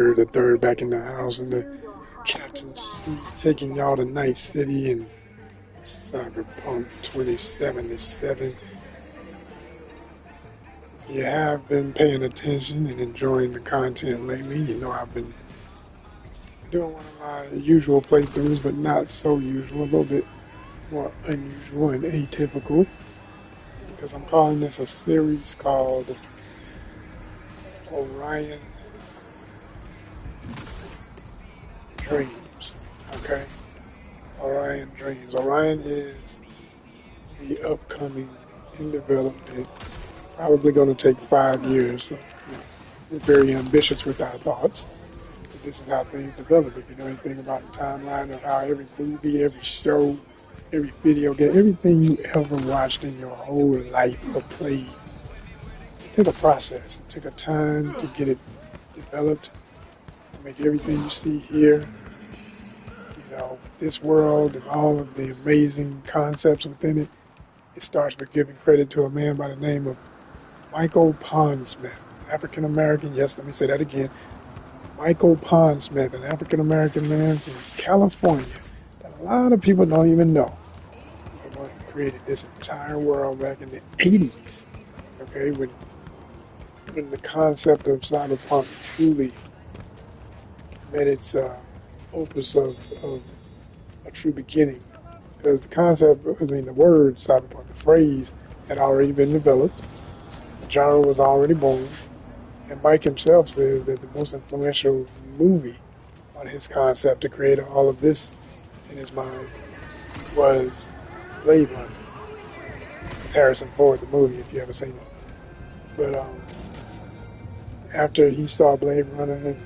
the third back in the house in the captain's seat, taking y'all to Night City and Cyberpunk 2077. If you have been paying attention and enjoying the content lately, you know I've been doing one of my usual playthroughs, but not so usual, a little bit more unusual and atypical, because I'm calling this a series called Orion Dreams. Okay? Orion Dreams. Orion is the upcoming in development, probably going to take 5 years. So, we're very ambitious with our thoughts. But this is how things develop. If you know anything about the timeline of how every movie, every show, every video game, everything you ever watched in your whole life or played, it took a process. It took a time to get it developed, to make everything you see here, this world and all of the amazing concepts within it. It starts with giving credit to a man by the name of Michael Pondsmith, African American. Yes, let me say that again. Michael Pondsmith, an African American man from California that a lot of people don't even know. He's the one who created this entire world back in the 80s. Okay, when the concept of cyberpunk truly met its opus of a true beginning. Because the word cyberpunk, the phrase, had already been developed. The genre was already born. And Mike himself says that the most influential movie on his concept to create all of this in his mind was Blade Runner. It's Harrison Ford, the movie, if you ever seen it. But after he saw Blade Runner and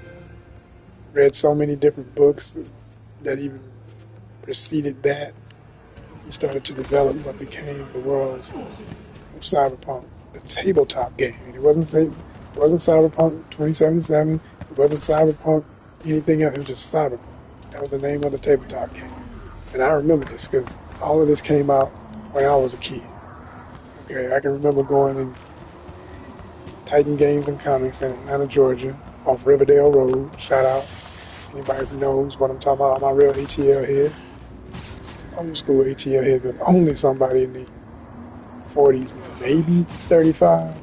read so many different books that even preceded that, he started to develop what became the world's cyberpunk, the tabletop game. And it wasn't Cyberpunk 2077. It wasn't Cyberpunk anything else. It was just Cyberpunk. That was the name of the tabletop game. And I remember this because all of this came out when I was a kid. Okay, I can remember going in Titan Games and Comics in Atlanta, Georgia, off Riverdale Road. Shout out anybody who knows what I'm talking about. My real ATL heads, old school ATL heads, and only somebody in the 40s, maybe 35,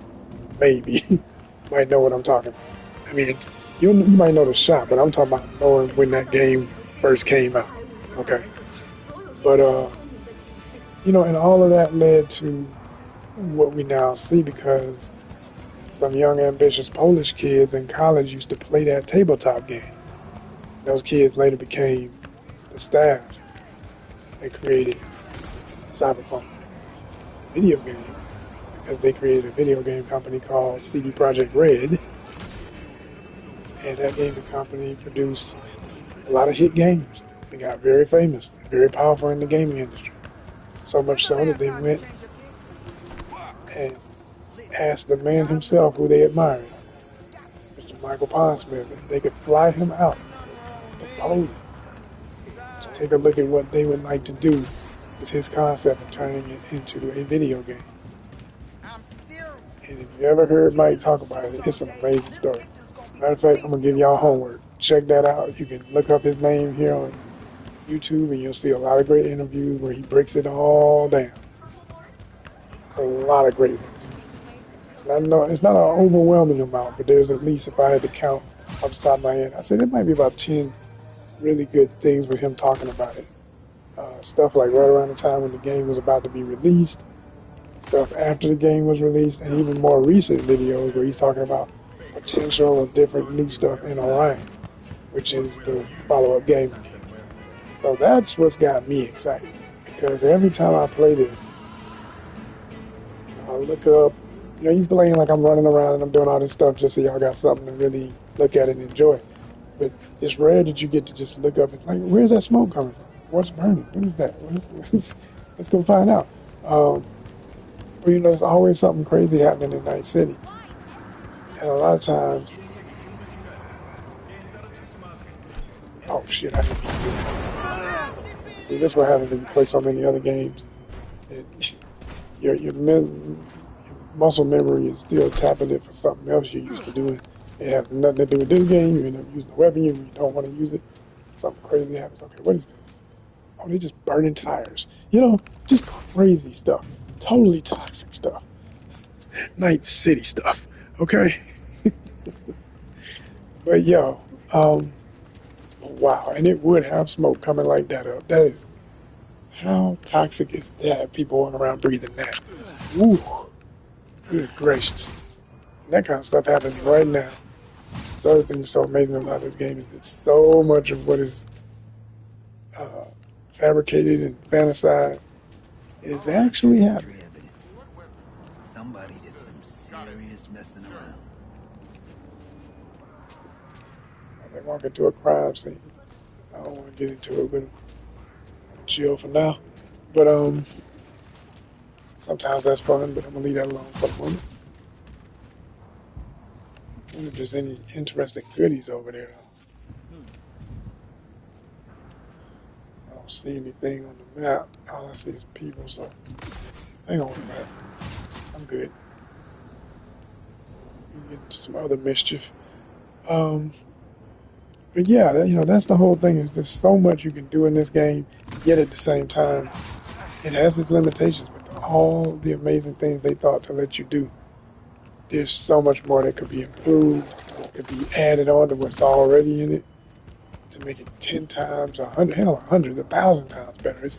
maybe. Might know what I'm talking about. I mean, you might know the shop, but I'm talking about knowing when that game first came out. Okay, but and all of that led to what we now see because some young, ambitious Polish kids in college used to play that tabletop game. Those kids later became the staff that created Cyberpunk video game. Because they created a video game company called CD Projekt Red, and that gaming company produced a lot of hit games. They got very famous, very powerful in the gaming industry. So much so that they went and asked the man himself who they admired, Mr. Michael Pondsmith, if they could fly him out to Poland to take a look at what they would like to do with his concept of turning it into a video game. And if you ever heard Mike talk about it, it's an amazing story. Matter of fact, I'm going to give y'all homework. Check that out. You can look up his name here on YouTube and you'll see a lot of great interviews where he breaks it all down. A lot of great ones. It's not an overwhelming amount, but there's at least, if I had to count off the top of my head, I'd say there might be about 10 really good things with him talking about it. Stuff like right around the time when the game was about to be released, stuff after the game was released, and even more recent videos where he's talking about potential of different new stuff in Orion, which is the follow-up game. So that's what's got me excited, because every time I play this, I look up, you playing like I'm running around and I'm doing all this stuff just so y'all got something to really look at and enjoy. But it's rare that you get to just look up. It's like, where's that smoke coming from? What's burning? What is that? Let's go find out. There's always something crazy happening in Night City. And a lot of times, oh shit, I didn't do that. See, this is what happens when you play so many other games. Your muscle memory is still tapping it for something else you're used to doing It has nothing to do with this game. You end up using the weapon. You don't want to use it. Something crazy happens. Okay, what is this? Oh, they're just burning tires. Just crazy stuff. Totally toxic stuff. Night City stuff. Okay? But um, wow. And it would have smoke coming like that up. That is, how toxic is that? People walking around breathing that. Ooh, good gracious. And that kind of stuff happens right now. The other thing that's so amazing about this game is that so much of what is uh, fabricated and fantasized is actually happening. Somebody did some serious messing around. They walk into a crime scene. I don't want to get into it, but chill for now. But sometimes that's fun. But I'm gonna leave that alone for the moment. I wonder if there's any interesting goodies over there. I don't see anything on the map. All I see is people. So hang on a minute. I'm good. We can get into some other mischief. But yeah, that's the whole thing. Is there's so much you can do in this game, yet at the same time, it has its limitations. With all the amazing things they thought to let you do, there's so much more that could be improved, could be added on to what's already in it to make it 10 times, 100, hell, 100, 1,000 times better.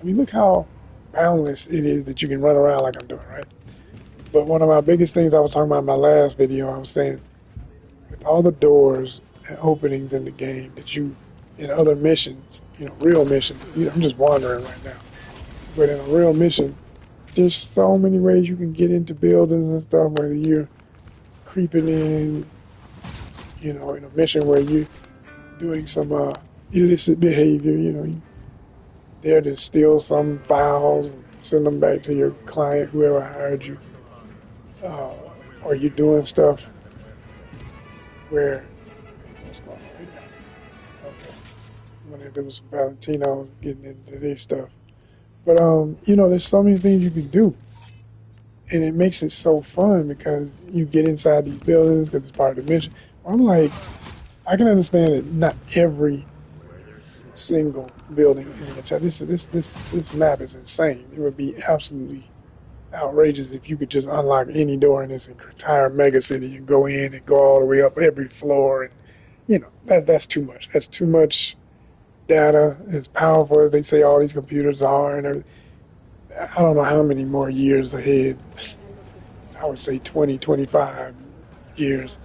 Look how boundless it is that you can run around like I'm doing, right? But one of my biggest things I was talking about in my last video, I was saying, with all the doors and openings in the game that in other missions, real missions, I'm just wandering right now. But in a real mission, there's so many ways you can get into buildings and stuff, whether you're creeping in, in a mission where you're doing some illicit behavior, you're there to steal some files and send them back to your client, whoever hired you, or you're doing stuff where, what's going on right now? Okay. When there was Valentino getting into this stuff. But, there's so many things you can do. And it makes it so fun because you get inside these buildings because it's part of the mission. I'm like, I can understand that not every single building in the entire this map is insane. It would be absolutely outrageous if you could just unlock any door in this entire mega city and go in and go all the way up every floor. And that's too much. That's too much data. As powerful as they say all these computers are, and I don't know how many more years ahead. I would say 20, 25 years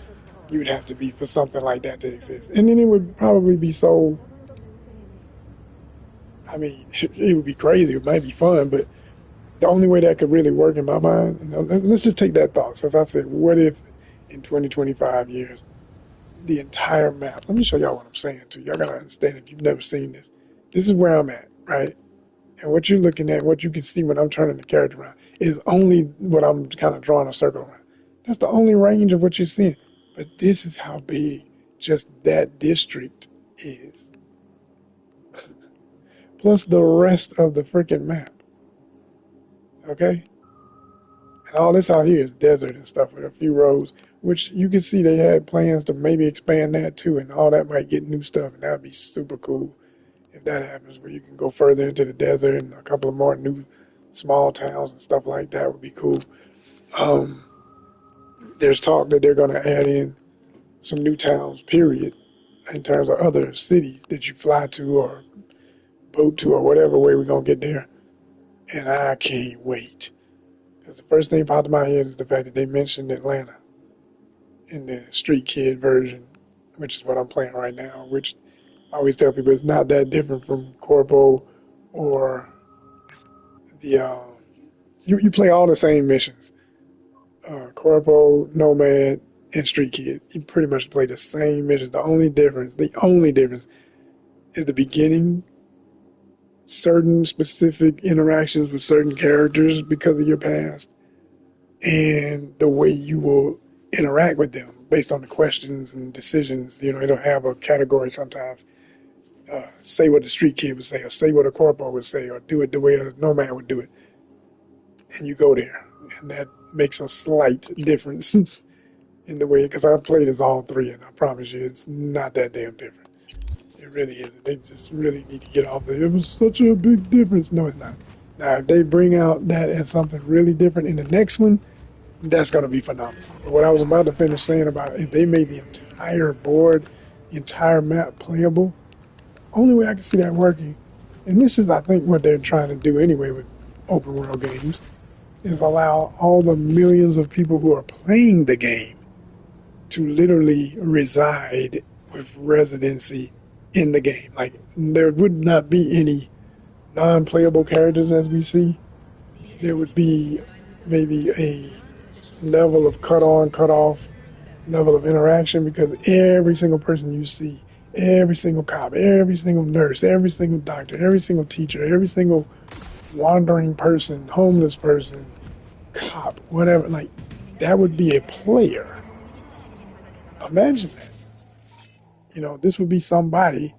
you would have to be for something like that to exist. And then it would probably be so, it would be crazy. It might be fun, but the only way that could really work in my mind, let's just take that thought. Since I said, what if in 20, 25 years, the entire map, let me show y'all what I'm saying to you. Y'all got to understand if you've never seen this. This is where I'm at, right? And what you're looking at, what you can see when I'm turning the character around, is only what I'm kind of drawing a circle around. That's the only range of what you're seeing. But this is how big just that district is. Plus the rest of the freaking map. Okay? And all this out here is desert and stuff with a few roads, which you can see they had plans to maybe expand that too, and all that might get new stuff, and that would be super cool if that happens, where you can go further into the desert and a couple of more new small towns and stuff like that would be cool. There's talk that they're going to add in some new towns, period, in terms of other cities that you fly to or boat to or whatever way we're going to get there. And I can't wait. Because the first thing popped in my head is the fact that they mentioned Atlanta in the Street Kid version, which is what I'm playing right now, which I always tell people it's not that different from Corpo or the, you play all the same missions. Corpo, Nomad, and Street Kid. You pretty much play the same missions. The only difference is the beginning, certain specific interactions with certain characters because of your past, and the way you will interact with them based on the questions and decisions. It'll have a category sometimes. Say what the Street Kid would say, or say what a Corpo would say, or do it the way a Nomad would do it. And you go there. And that makes a slight difference. in the way, because I played as all three, and I promise you, it's not that damn different. It really isn't. They just really need to get off the. It was such a big difference. No, it's not. Now, if they bring out that as something really different in the next one, that's going to be phenomenal. But what I was about to finish saying about if they made the entire board, the entire map playable, only way I can see that working, and this is, I think, what they're trying to do anyway with open world games, is allow all the millions of people who are playing the game to literally reside with residency in the game. Like, there would not be any non-playable characters as we see. There would be maybe a level of cut on, cut off level of interaction, because every single person you see, every single cop, every single nurse, every single doctor, every single teacher, every single wandering person, homeless person, cop, whatever, like, that would be a player. Imagine that. This would be somebody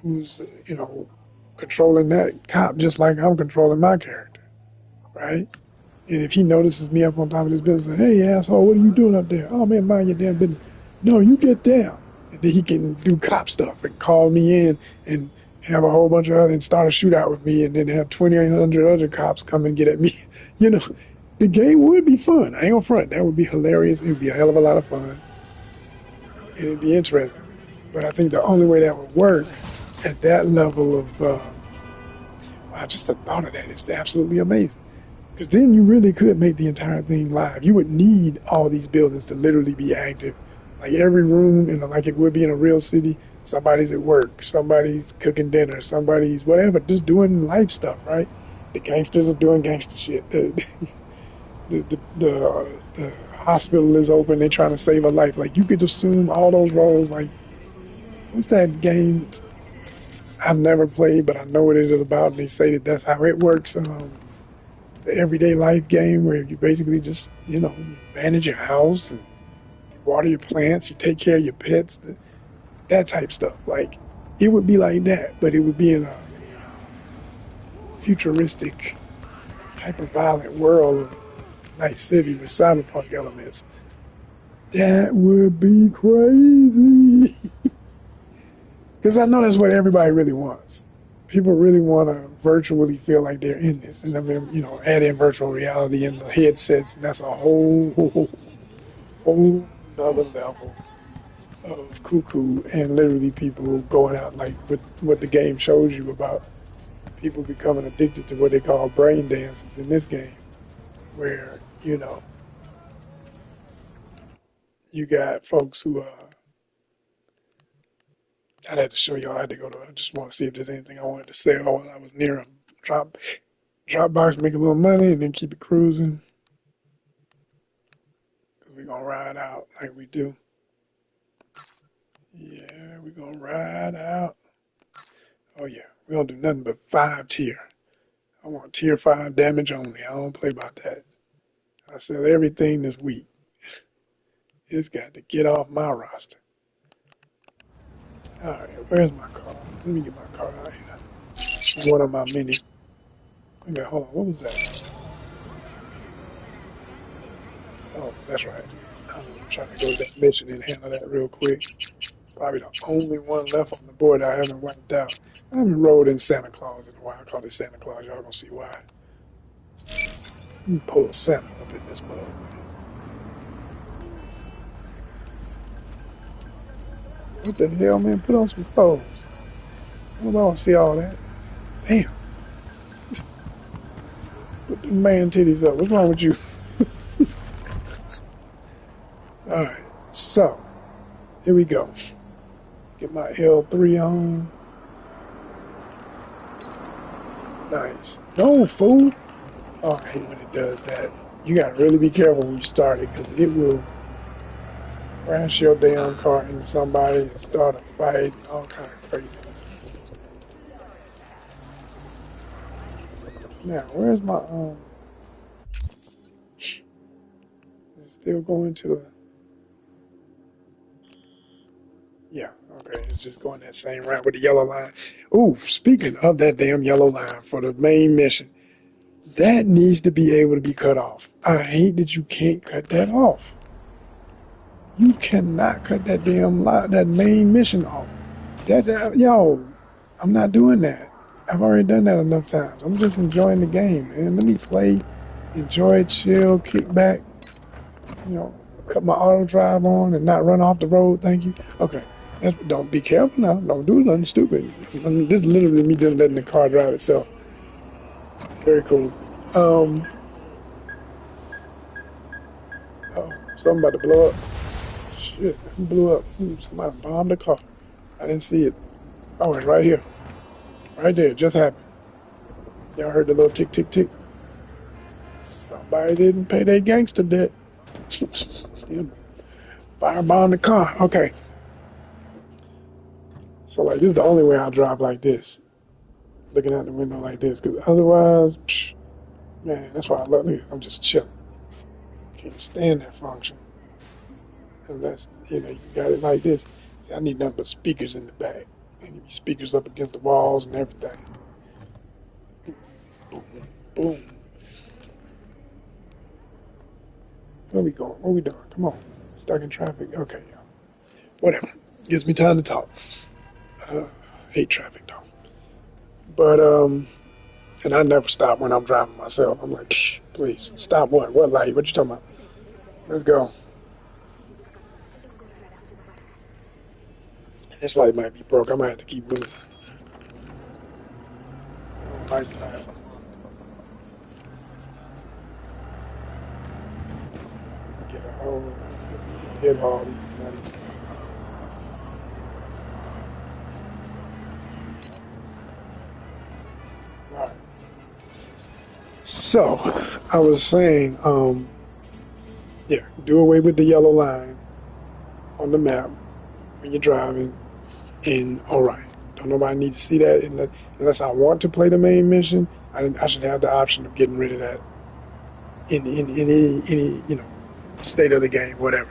who's, controlling that cop just like I'm controlling my character, right? And if he notices me up on top of this building, say, "Hey, asshole, what are you doing up there?" "Oh, man, mind your damn business." "No, you get down." And then he can do cop stuff and call me in and have a whole bunch of other, and start a shootout with me, and then have 2,800 other cops come and get at me. you know, the game would be fun. I ain't gonna front. That would be hilarious. It would be a hell of a lot of fun. And it'd be interesting. But I think the only way that would work at that level of, just the thought of that is absolutely amazing. Because then you really could make the entire thing live. You would need all these buildings to literally be active. Like every room, like it would be in a real city, somebody's at work, somebody's cooking dinner, somebody's whatever, just doing life stuff, right? The gangsters are doing gangster shit. The hospital is open, they're trying to save a life. Like, you could assume all those roles. Like, what's that game I've never played, but I know what it is about, and they say that that's how it works. The everyday life game where you basically just, manage your house and water your plants, you take care of your pets, that type stuff. Like, it would be like that, but it would be in a futuristic, hyper-violent world of Night City with cyberpunk elements. That would be crazy. Because I know that's what everybody really wants. People really want to virtually feel like they're in this. And I mean, add in virtual reality and the headsets, and that's a whole another level of cuckoo, and literally people going out, like what the game shows you about people becoming addicted to what they call brain dances in this game, where, you got folks who, I'd have to show y'all. I had to go to, I just want to see if there's anything I wanted to sell while I was near them. Dropbox, make a little money, and then keep it cruising. Because we're going to ride out like we do. Yeah, we're going to ride out. Oh, yeah. We don't do nothing but 5 tier. I want tier 5 damage only. I don't play about that. I sell everything this week. It's got to get off my roster. All right, where's my car? Let me get my car out here. One of my many. Okay, hold on. What was that? Oh, that's right. I'm trying to go to that mission and handle that real quick. Probably the only one left on the board I haven't wiped out. I haven't rolled in Santa Claus in a while. I call it Santa Claus. Y'all gonna see why. Let me pull a Santa up in this mug. What the hell, man? Put on some clothes. I don't want to see all that. Damn. Put the man titties up. What's wrong with you? All right. So, here we go. Get my L3 on. Nice. No, fool. Oh, I hate when it does that. You gotta really be careful when you start it, because it will crash your damn car into somebody and start a fight and all kind of craziness. Now, where's my is it still going to the, yeah, okay, it's just going that same route with the yellow line. Ooh, speaking of that damn yellow line for the main mission, that needs to be able to be cut off. I hate that you can't cut that off. You cannot cut that damn that main mission off. Yo, I'm not doing that. I've already done that enough times. I'm just enjoying the game, man. Let me play, enjoy, chill, kick back. You know, cut my auto drive on and not run off the road. Thank you. Okay. Don't be careful now. Don't do nothing stupid. I mean, this is literally me just letting the car drive itself. Very cool. Oh, something about to blow up. Shit, it blew up. Somebody bombed the car. I didn't see it. Oh, it's right here. Right there. It just happened. Y'all heard the little tick, tick, tick. Somebody didn't pay their gangster debt. Firebomb the car. Okay. So, like, this is the only way I'll drive like this. Looking out the window like this. Because otherwise, man, that's why I love it. I'm just chilling. Can't stand that function. Unless, you got it like this. See, I need nothing but speakers in the back. I need speakers up against the walls and everything. Boom, boom. Where we going? What we doing? Come on. Stuck in traffic? Okay, yeah. Whatever. Gives me time to talk. Hate traffic, though. But, and I never stop when I'm driving myself. I'm like, please, stop what? What light? What you talking about? Let's go. This light might be broke. I might have to keep moving. Get a whole hit all these nuts. Right. So I was saying, yeah, do away with the yellow line on the map when you're driving. And all right, don't nobody need to see that unless I want to play the main mission. I should have the option of getting rid of that in any state of the game, whatever.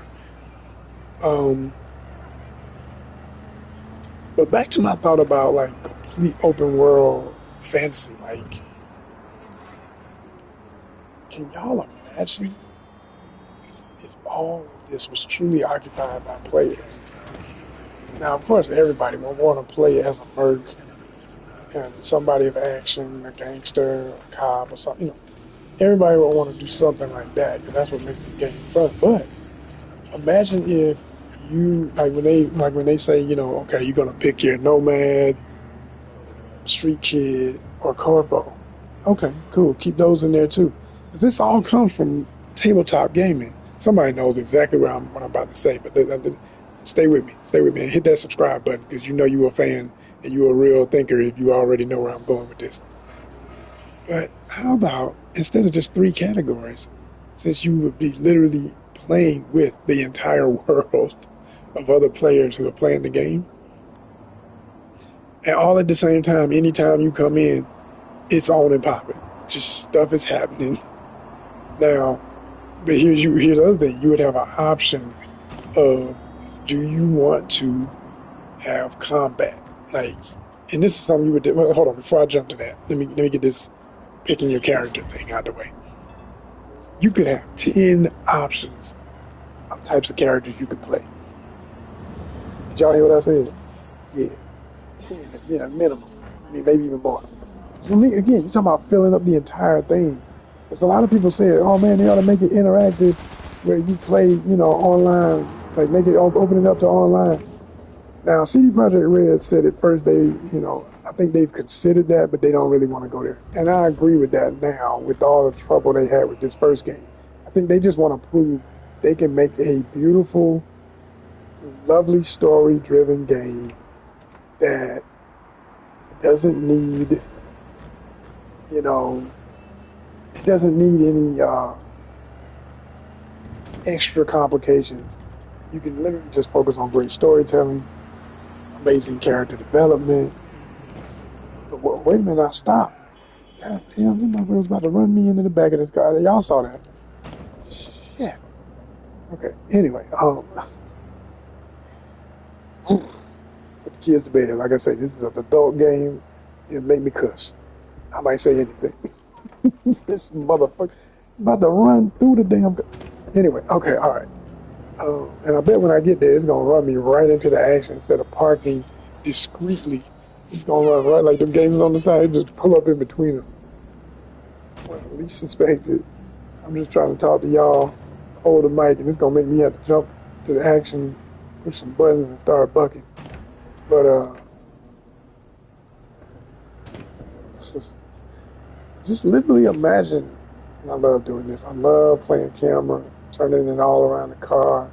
But back to my thought about like complete open world fantasy. Like, can y'all imagine if all of this was truly occupied by players? Now, of course, everybody will want to play as a merc and somebody of action, a gangster, a cop, or something. Everybody will want to do something like that because that's what makes the game fun. But imagine if you when they say, okay, you're gonna pick your nomad, street kid, or corpo. Okay, cool. Keep those in there too. Because this all comes from tabletop gaming. Somebody knows exactly what I'm about to say, but stay with me. Stay with me and hit that subscribe button because you're a fan and you're a real thinker if you already know where I'm going with this. But how about instead of just 3 categories, since you would be literally playing with the entire world of other players who are playing the game, and all at the same time, anytime you come in, it's on and popping. Just stuff is happening. Now, but here's the other thing. You would have an option of, do you want to have combat? Like, and this is something you would do. Well, hold on, before I jump to that, let me get this picking your character thing out of the way. You could have 10 options of types of characters you could play. Did y'all hear what I said? Yeah. 10, yeah, minimum. I mean, maybe even more. So again, you're talking about filling up the entire thing. There's a lot of people saying, oh man, they ought to make it interactive where you play, online, like make it open it up to online. Now, CD Projekt Red said at first I think they've considered that, but they don't really want to go there. And I agree with that now, with all the trouble they had with this first game. I think they just want to prove they can make a beautiful, lovely story-driven game that doesn't need, it doesn't need any extra complications. You can literally just focus on great storytelling, amazing character development. But wait a minute, I stopped. God damn, this motherfucker was about to run me into the back of this car. Y'all saw that. Shit. Okay, anyway, put the kids to bed. Like I say, this is an adult game. It made me cuss. I might say anything. This motherfucker about to run through the damn car. Anyway, okay, all right. And I bet when I get there, it's gonna run me right into the action instead of parking discreetly. It's gonna run right like them games on the side. Just pull up in between them. Well, at least suspect it. I'm just trying to talk to y'all, hold the mic, and it's gonna make me have to jump to the action, push some buttons, and start bucking. But just literally imagine. And I love doing this. I love playing camera, turning it all around the car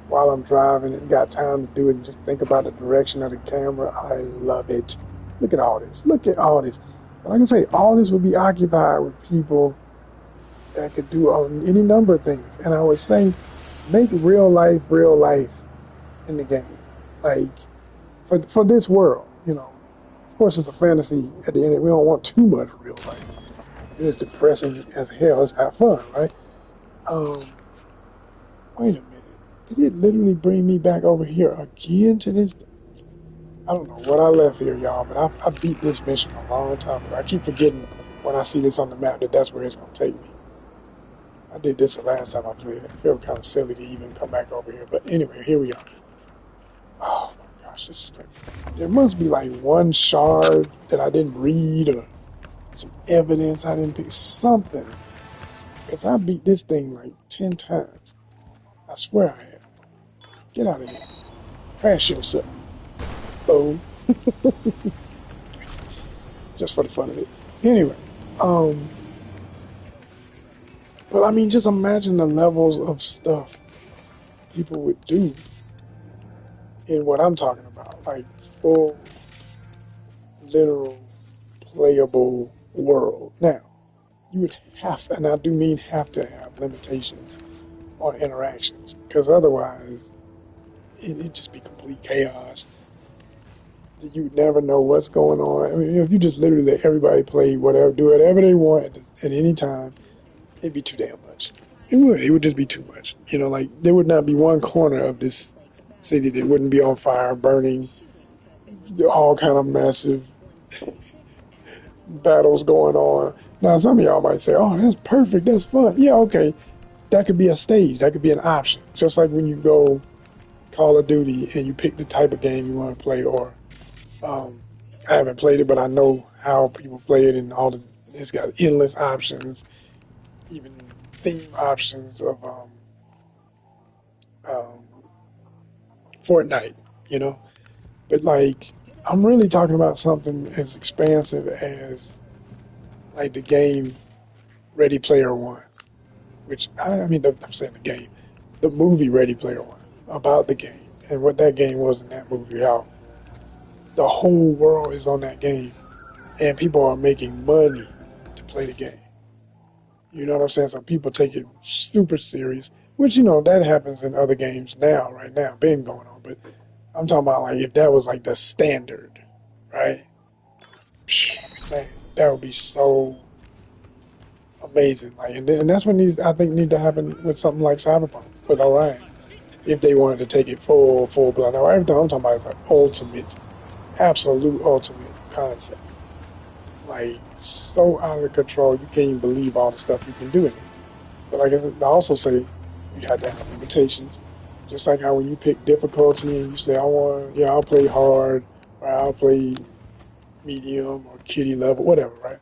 while I'm driving and got time to do it and just think about the direction of the camera. I love it. Look at all this. Look at all this. And like I say, all this would be occupied with people that could do any number of things. And I would say, make real life in the game. Like, for this world, you know. Of course, it's a fantasy at the end. We don't want too much real life. It's depressing as hell. It's not fun, right? Um, wait a minute. Did it literally bring me back over here again to this? I don't know what I left here, y'all, but I beat this mission a long time ago. I keep forgetting when I see this on the map that that's where it's going to take me. I did this the last time I played. I feel kind of silly to even come back over here. But anyway, here we are. Oh my gosh, this is great. There must be like one shard that I didn't read or some evidence I didn't pick. Something. Because I beat this thing like 10 times. I swear I have. Get out of here. Crash yourself. Boom. Just for the fun of it. Anyway, um, but I mean, just imagine the levels of stuff people would do in what I'm talking about, like full, literal, playable world. Now, you would have, and I do mean have to have limitations on interactions, because otherwise, it'd just be complete chaos. You never know what's going on. I mean, if you just literally let everybody play whatever, do whatever they want at any time, it'd be too damn much. It would. It would just be too much. You know, like there would not be one corner of this city that wouldn't be on fire, burning, all kind of massive battles going on. Now, some of y'all might say, "Oh, that's perfect. That's fun." Yeah, okay. That could be a stage. That could be an option. Just like when you go Call of Duty and you pick the type of game you want to play, or um, I haven't played it, but I know how people play it, and all the it's got endless options, even theme options of um, Fortnite, you know. But like, I'm really talking about something as expansive as like the game Ready Player One, which I mean, I'm saying the game, the movie Ready Player One, about the game and what that game was in that movie, how the whole world is on that game and people are making money to play the game. You know what I'm saying? So people take it super serious, which, you know, that happens in other games now, right now, been going on. But I'm talking about like if that was like the standard, right? Psh, man, that would be so amazing. Like, and that's what needs, I think, need to happen with something like Cyberpunk with Orion. If they wanted to take it full blown. Now, everything I'm talking about is like ultimate, absolute ultimate concept. Like so out of control, you can't even believe all the stuff you can do in it. But like I also say, you have to have limitations. Just like how when you pick difficulty and you say, I want, yeah, I'll play hard, or I'll play medium or kitty level, whatever, right?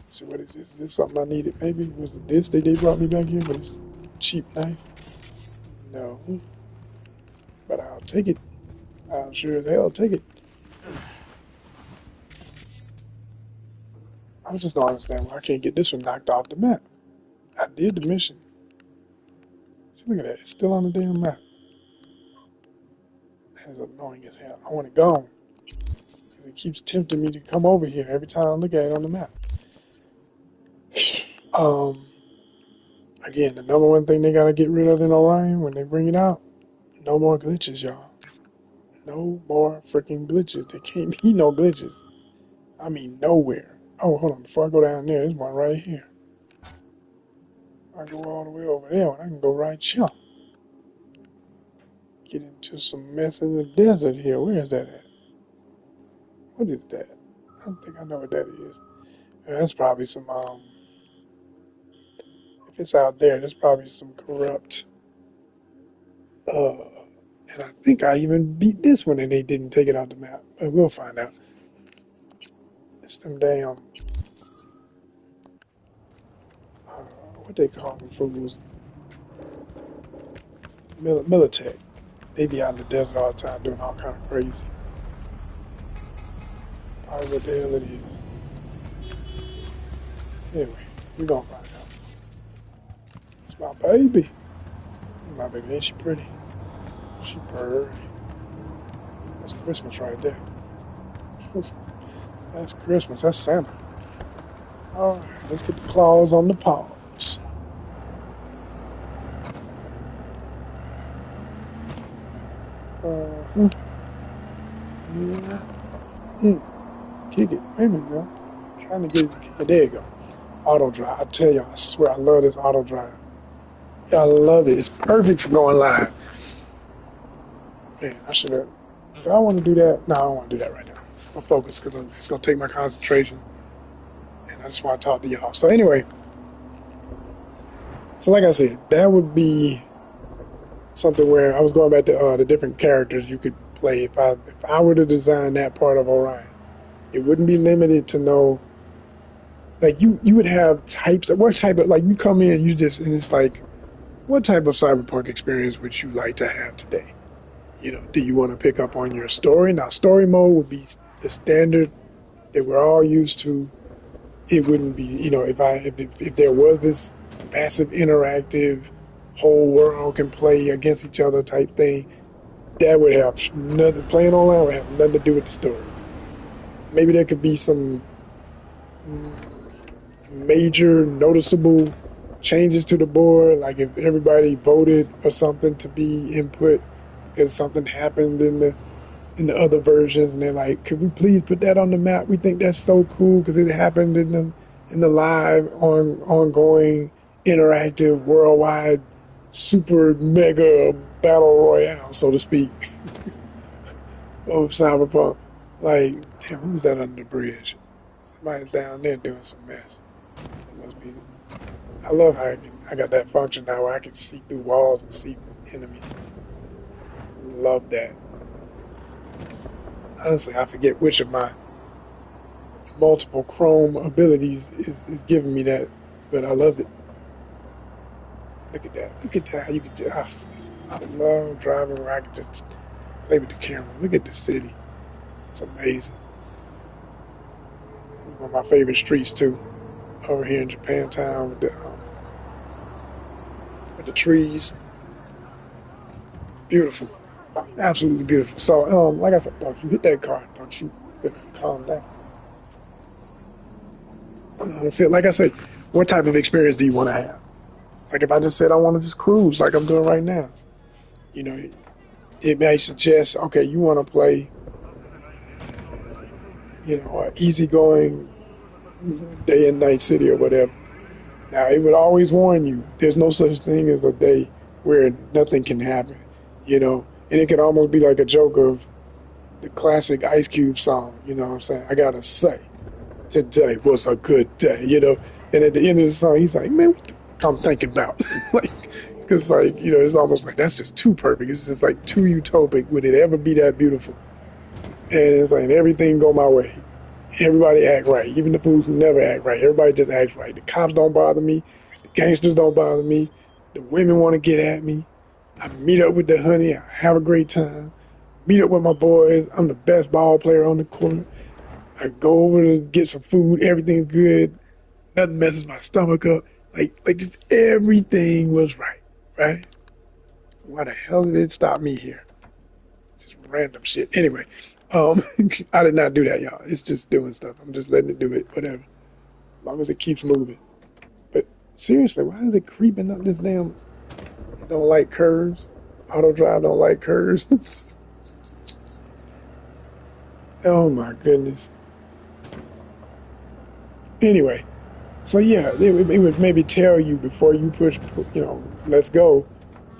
So what is this? Is this something I needed? Maybe was it this they brought me back here with this cheap knife? No, but I'll take it. I'll sure as hell take it. I just don't understand why I can't get this one knocked off the map. I did the mission. See, look at that. It's still on the damn map. That is annoying as hell. I want it gone. It keeps tempting me to come over here every time I look at it on the map. Um, again, the number one thing they gotta get rid of in Orion when they bring it out, no more glitches, y'all. No more freaking glitches. There can't be no glitches. I mean, nowhere. Oh, hold on. Before I go down there, there's one right here. I go all the way over there, and I can go right here. Get into some mess in the desert here. Where is that at? What is that? I don't think I know what that is. That's probably some if it's out there, there's probably some corrupt And I think I even beat this one and they didn't take it out the map. But we'll find out. It's them damn, what they call them fools? Militech. They be out in the desert all the time doing all kind of crazy. Probably what the hell it is. Anyway, we gonna find out. It's my baby. My baby, ain't she pretty? She pretty. That's Christmas right there. That's Christmas. That's Santa. All right, let's get the claws on the paws. Uh, yeah. Kick it. Wait a minute, girl. Trying to get it to kick it. There you go. Auto drive. I tell y'all, I swear I love this auto drive. I love it. It's perfect for going live. Man, I should have. Do I want to do that? No, I don't want to do that right now. I'm focused because it's going to take my concentration. And I just want to talk to y'all. So anyway, so like I said, that would be something where I was going back to the different characters you could play. If I were to design that part of Orion, it wouldn't be limited to no. Like you would have types of what type of like you come in you just and it's like what type of cyberpunk experience would you like to have today? You know, do you want to pick up on your story? Now, story mode would be the standard that we're all used to. It wouldn't be, you know, if there was this massive interactive whole world can play against each other type thing, that would have nothing. Playing online would have nothing to do with the story. Maybe there could be some major noticeable changes to the board, like if everybody voted for something to be input because something happened in the other versions, and they're like, "Could we please put that on the map? We think that's so cool because it happened in the live ongoing interactive worldwide super mega battle royale, so to speak, of Cyberpunk." Like, damn, who's that under the bridge? Somebody's down there doing some mess. It must be. I love how I got that function now where I can see through walls and see enemies. Love that. Honestly, I forget which of my multiple Chrome abilities is giving me that, but I love it. Look at that. Look at that. How you can just. I love driving where I can just play with the camera. Look at the city. It's amazing. One of my favorite streets too. Over here in Japantown with the trees. Beautiful. Absolutely beautiful. So, like I said, don't you hit that car. Don't you calm down. I feel like I said, what type of experience do you want to have? Like if I just said I want to just cruise like I'm doing right now, you know, it may suggest, okay, you want to play, you know, an easygoing day and night city or whatever. Now, it would always warn you, there's no such thing as a day where nothing can happen, you know, and it could almost be like a joke of the classic Ice Cube song, you know what I'm saying? I gotta say, today was a good day, you know, and at the end of the song, he's like, man, what the fuck I'm thinking about? Like, because, like, you know, it's almost like that's just too perfect. It's just like too utopic. Would it ever be that beautiful? And it's like everything go my way. Everybody act right, even the fools who never act right. Everybody just acts right. The cops don't bother me. The gangsters don't bother me. The women want to get at me. I meet up with the honey. I have a great time. Meet up with my boys. I'm the best ball player on the court. I go over to get some food. Everything's good. Nothing messes my stomach up. Like just everything was right, right? Why the hell did it stop me here? Just random shit. Anyway, I did not do that, y'all. It's just doing stuff. I'm just letting it do it, whatever. As long as it keeps moving. But seriously, why is it creeping up this damn? It don't like curves. Auto drive don't like curves. Oh my goodness. Anyway, so yeah, it would maybe tell you before you push, you know, let's go,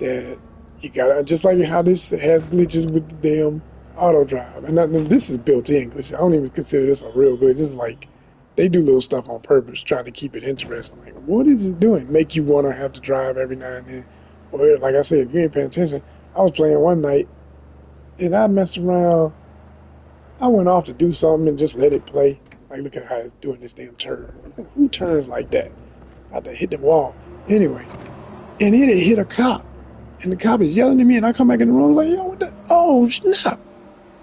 that you gotta, just like how this has glitches with the damn auto drive. And this is built in glitch. I don't even consider this a real glitch. This is like, they do little stuff on purpose, trying to keep it interesting. Like, what is it doing? Make you want to have to drive every now and then. Or like I said, if you ain't paying attention, I was playing one night and I messed around. I went off to do something and just let it play. Like, look at how it's doing this damn turn. Like, who turns like that? I had to hit the wall. Anyway, and it had hit a cop. And the cop is yelling at me, and I come back in the room like, yo, what the? Oh, snap.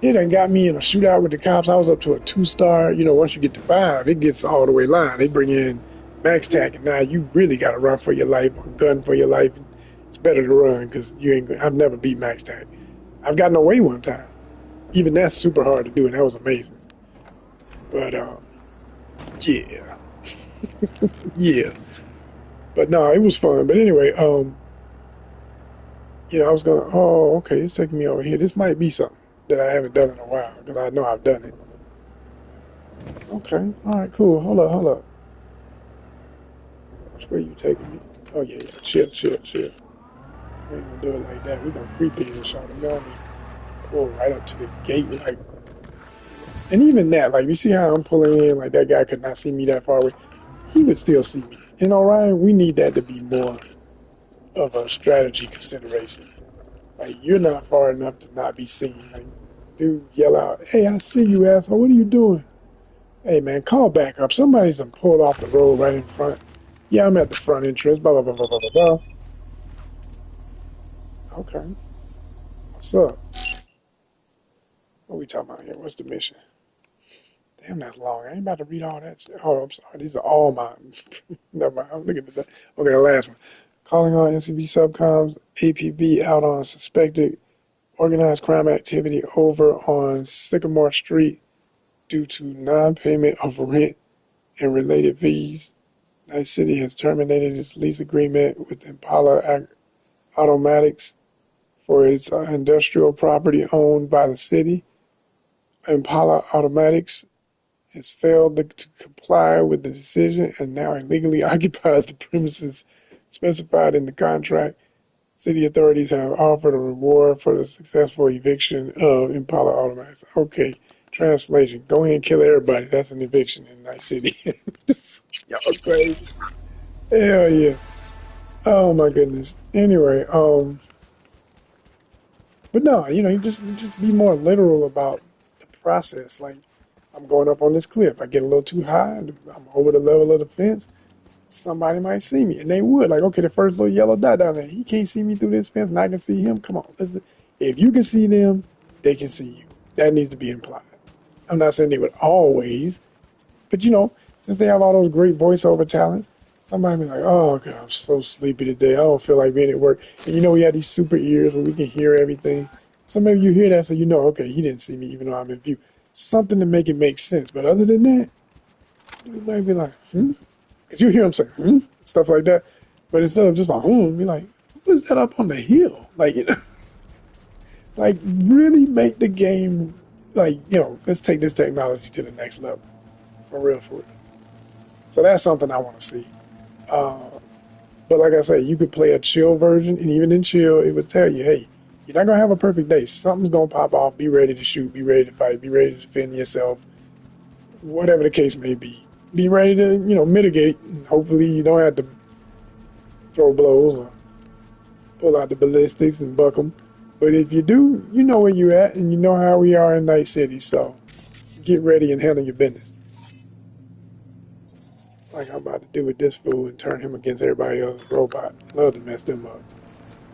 It done got me in a shootout with the cops. I was up to a 2-star. You know, once you get to 5, it gets all the way line. They bring in max tack, and now you really got to run for your life or gun for your life. It's better to run because you ain't. I've never beat max tack. I've gotten away one time. Even that's super hard to do, and that was amazing. But yeah, yeah. But no, it was fun. But anyway, I was going. Oh, okay, it's taking me over here. This might be something that I haven't done in a while because I know I've done it. Okay, all right, cool. Hold up, hold up. Where you taking me? Oh yeah, yeah. Chill, chill, chill. We ain't gonna do it like that. We gonna creep in and shot him. Y'all just pull right up to the gate, like. And even that, like, you see how I'm pulling in, like that guy could not see me that far away. He would still see me. And Orion, we need that to be more of a strategy consideration. Like, you're not far enough to not be seen. Like, dude, yell out, "Hey, I see you, asshole. What are you doing? Hey, man, call back up. Somebody's done pulled off the road right in front. Yeah, I'm at the front entrance. Blah, blah, blah, blah, blah, blah, blah." Okay. What's up? What we talking about here? What's the mission? Damn, that's long. I ain't about to read all that shit. Oh, I'm sorry. These are all mine. Never mind. I'm looking at this. Okay, the last one. Calling on NCB subcoms, APB out on suspected organized crime activity over on Sycamore Street due to non-payment of rent and related fees. Night City has terminated its lease agreement with Impala Automatics for its industrial property owned by the city. Impala Automatics has failed to comply with the decision and now illegally occupies the premises specified in the contract. City authorities have offered a reward for the successful eviction of Impala Automatics. Okay, translation. Go ahead and kill everybody. That's an eviction in Night City. Y'all crazy. Hell yeah. Oh my goodness. Anyway, but no, you just be more literal about the process. Like, I'm going up on this cliff. I get a little too high. I'm over the level of the fence. Somebody might see me, and they would. Like, okay, the first little yellow dot down there, he can't see me through this fence, and I can see him. Come on, listen. If you can see them, they can see you. That needs to be implied. I'm not saying they would always, but since they have all those great voiceover talents, somebody be like, "Oh God, I'm so sleepy today. I don't feel like being at work." And we have these super ears where we can hear everything. So maybe you hear that, so okay, he didn't see me, even though I'm in view. Something to make it make sense. But other than that, you might be like, "Hmm." Because you hear them say, "Hmm," stuff like that. But instead of just like, "Hmm," be like, "Who is that up on the hill?" Like, like really make the game, like, let's take this technology to the next level. For real, for real. So that's something I want to see. Uh, but like I say, you could play a chill version, and even in chill, it would tell you, hey, you're not going to have a perfect day. Something's going to pop off. Be ready to shoot. Be ready to fight. Be ready to defend yourself. Whatever the case may be. Be ready to, mitigate. And hopefully you don't have to throw blows or pull out the ballistics and buck them. But if you do, you know where you're at, and you know how we are in Night City. So get ready and handle your business. Like I'm about to do with this fool and turn him against everybody else's robot. Love to mess them up.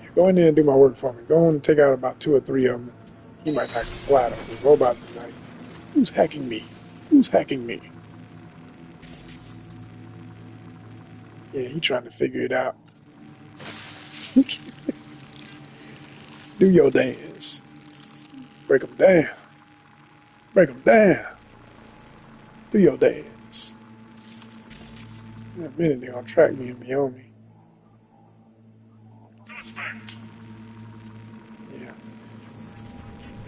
Yeah, go in there and do my work for me. Go on and take out about 2 or 3 of them. He might knock me flat off. The robot is like, who's hacking me? Who's hacking me? Yeah, he trying to figure it out. Do your dance. Break them down. Break them down. Do your dance. In a minute, they're going to track me and be on me. Yeah.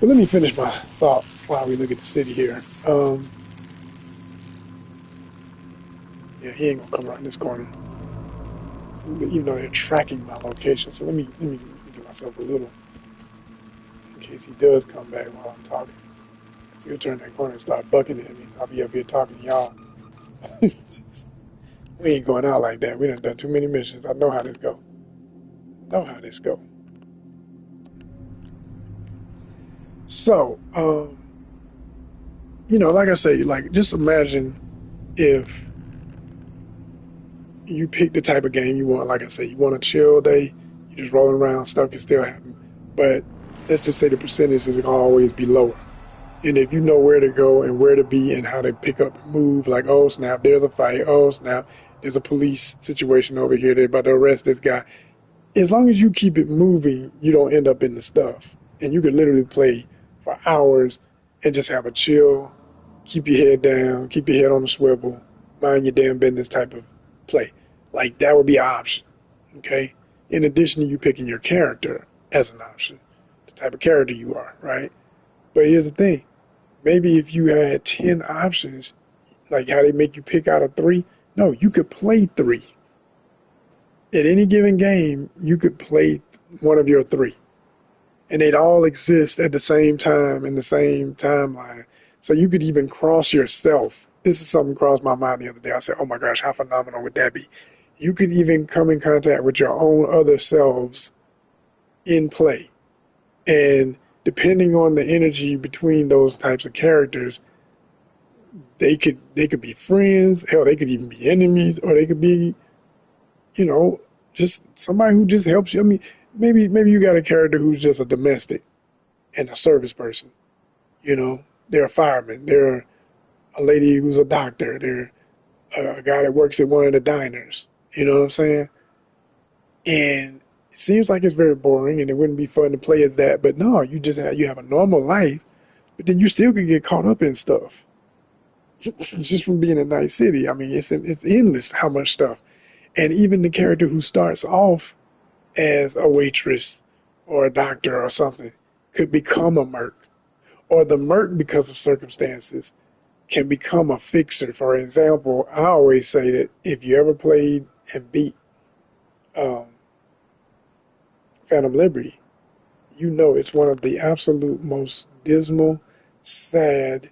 But let me finish my thought while we look at the city here. Yeah, he ain't going to come around this corner. So, even though they're tracking my location. So let me give myself a little in case he does come back while I'm talking. So he'll turn that corner and start bucking at me. I'll be up here talking to y'all. We ain't going out like that. We done too many missions. I know how this go. Know how this go. So, like I say, like just imagine if you pick the type of game you want. Like I say, you want a chill day, you just rolling around, stuff can still happen. But let's just say the percentages will always be lower. And if you know where to go and where to be and how to pick up and move, like, oh snap, there's a fight. Oh snap, there's a police situation over here. They're about to arrest this guy. As long as you keep it moving, you don't end up in the stuff. And you can literally play for hours and just have a chill, keep your head down, keep your head on the swivel, mind your damn business type of play. Like that would be an option. Okay? In addition to you picking your character as an option, the type of character you are, right? But here's the thing. Maybe if you had 10 options, like how they make you pick out of three, no, you could play three. At any given game, you could play one of your three, and they'd all exist at the same time in the same timeline. So you could even cross yourself. This is something crossed my mind the other day. I said, oh my gosh, how phenomenal would that be? You could even come in contact with your own other selves in play. And depending on the energy between those types of characters, they could be friends, hell, they could even be enemies, or they could be, you know, just somebody who just helps you. I mean, maybe you got a character who's just a domestic and a service person. They're a fireman. They're a lady who's a doctor. They're a guy that works at one of the diners. You know what I'm saying? And it seems like it's very boring, and it wouldn't be fun to play as that. But no, you have a normal life, but then you still can get caught up in stuff just from being in a nice city. I mean, it's endless how much stuff. And even the character who starts off as a waitress or a doctor or something could become a merc. Or the merc, because of circumstances, can become a fixer. For example, I always say that if you ever played and beat um, Phantom Liberty, you know it's one of the absolute most dismal, sad,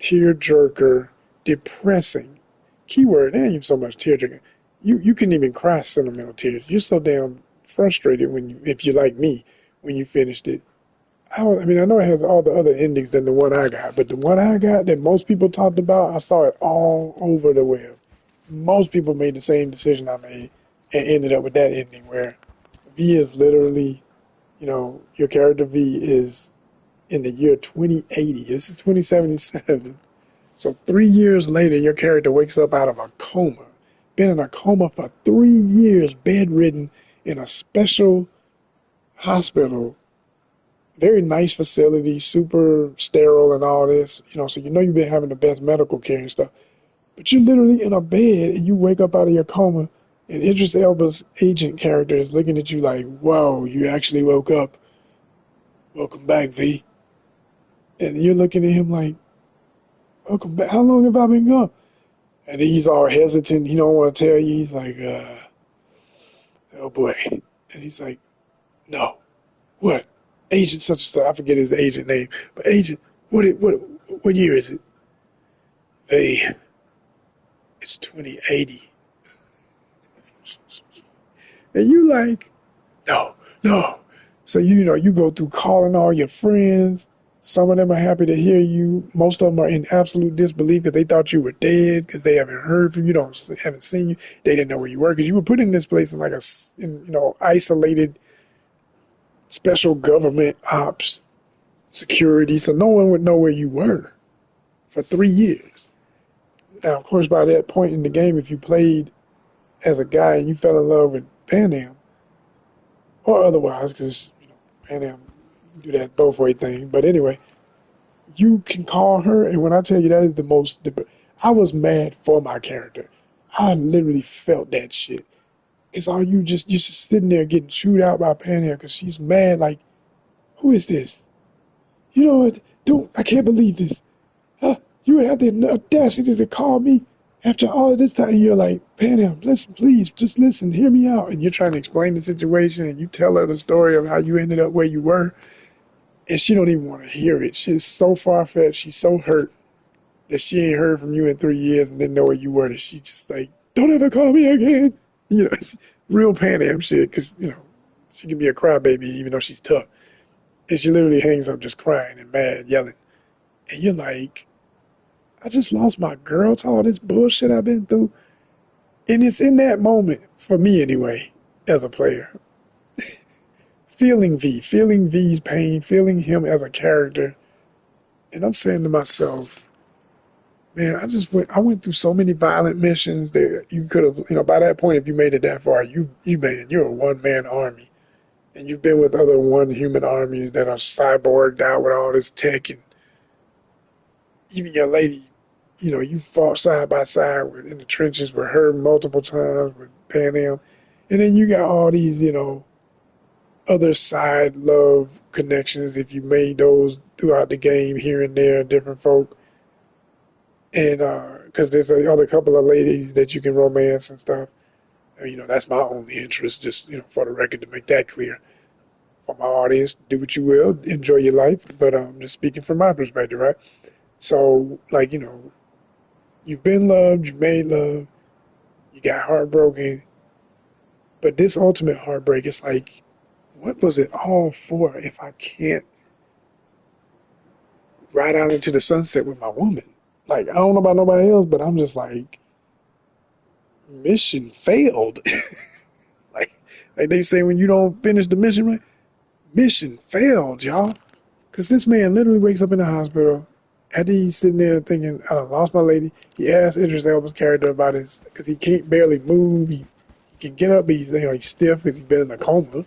tear-jerker, depressing. Keyword, there ain't even so much tear-jerker. You can even cry sentimental tears. You're so damn frustrated if you're like me, when you finished it. I know it has all the other endings than the one I got, but the one I got that most people talked about, I saw it all over the web. Most people made the same decision I made and ended up with that ending where V is literally, your character V is in the year 2080. This is 2077. So 3 years later, your character wakes up out of a coma. Been in a coma for 3 years, bedridden in a special hospital. Very nice facility, super sterile and all this. So you've been having the best medical care and stuff. But you're literally in a bed and you wake up out of your coma, and Idris Elba's agent character is looking at you like, whoa, you actually woke up. Welcome back, V. And you're looking at him like, welcome back. How long have I been gone? And he's all hesitant. He don't want to tell you. He's like, oh boy. And he's like, no. What? Agent such and such. I forget his agent name. But agent, what year is it? Hey, it's 2080. And you like, no, no. So, you go through calling all your friends. Some of them are happy to hear you. Most of them are in absolute disbelief because they thought you were dead because they haven't heard from you, haven't seen you. They didn't know where you were because you were put in this place in like isolated special government ops security. So no one would know where you were for 3 years. Now, of course, by that point in the game, if you played as a guy and you fell in love with Pan Am, or otherwise, because Pan Am do that both way thing. But anyway, you can call her, and when I tell you that is the most, I was mad for my character. I literally felt that shit. It's all you're just sitting there getting chewed out by Pan Am because she's mad. Like, who is this? You know what? I can't believe this. You would have the audacity to call me after all of this time. And you're like, Pan Am, listen, please, just listen, hear me out. And you're trying to explain the situation, and you tell her the story of how you ended up where you were. And she don't even want to hear it. She's so far-fetched. She's so hurt that she ain't heard from you in 3 years and didn't know where you were. That she just like, don't ever call me again. Real Pan Am shit. Because she can be a crybaby even though she's tough. And she literally hangs up just crying and mad, yelling. And you're like, I just lost my girl to all this bullshit I've been through. And it's in that moment, for me anyway, as a player, feeling V's pain, feeling him as a character. And I'm saying to myself, man, I went through so many violent missions that you could have, by that point, if you made it that far, you're a one man army. And you've been with other one human armies that are cyborged out with all this tech, and even your lady, you fought side by side in the trenches with her multiple times with Pan Am. And then you got all these, other side love connections if you made those throughout the game here and there, different folk. And because there's a other couple of ladies that you can romance and stuff. That's my only interest, just, for the record, to make that clear. For my audience, do what you will, enjoy your life. But just speaking from my perspective, right? So, like, you've been loved, you've made love, you got heartbroken. But this ultimate heartbreak is like, what was it all for if I can't ride out into the sunset with my woman? Like, I don't know about nobody else, but I'm just like, mission failed. like they say when you don't finish the mission, right? Mission failed, y'all. Because this man literally wakes up in the hospital after he's sitting there thinking, I lost my lady. He asks Idris Elba's character about his, because he can't barely move. He can get up, but he's stiff because he's been in a coma.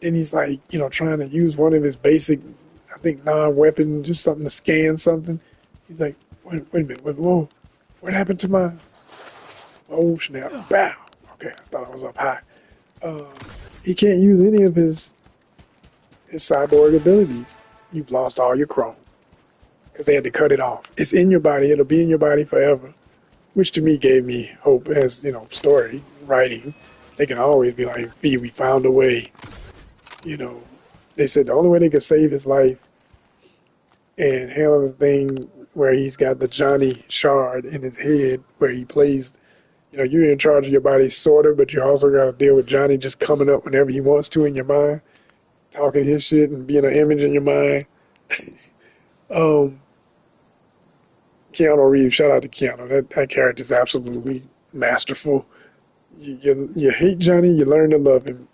Then he's like, trying to use one of his basic, I think, non-weapon, just something to scan something. He's like, wait a minute, whoa, what happened to my, oh snap, bow. Okay, I thought I was up high. Uh, he can't use any of his cyborg abilities. You've lost all your chrome because they had to cut it off. It's in your body. It'll be in your body forever, which to me gave me hope as, story writing. They can always be like, B, we found a way. You know, they said the only way they could save his life and handle the thing where he's got the Johnny shard in his head where he plays, you're in charge of your body sort of, but you also got to deal with Johnny just coming up whenever he wants to in your mind, talking his shit and being an image in your mind. um, Keanu Reeves, shout out to Keanu. That character is absolutely masterful. You hate Johnny, you learn to love him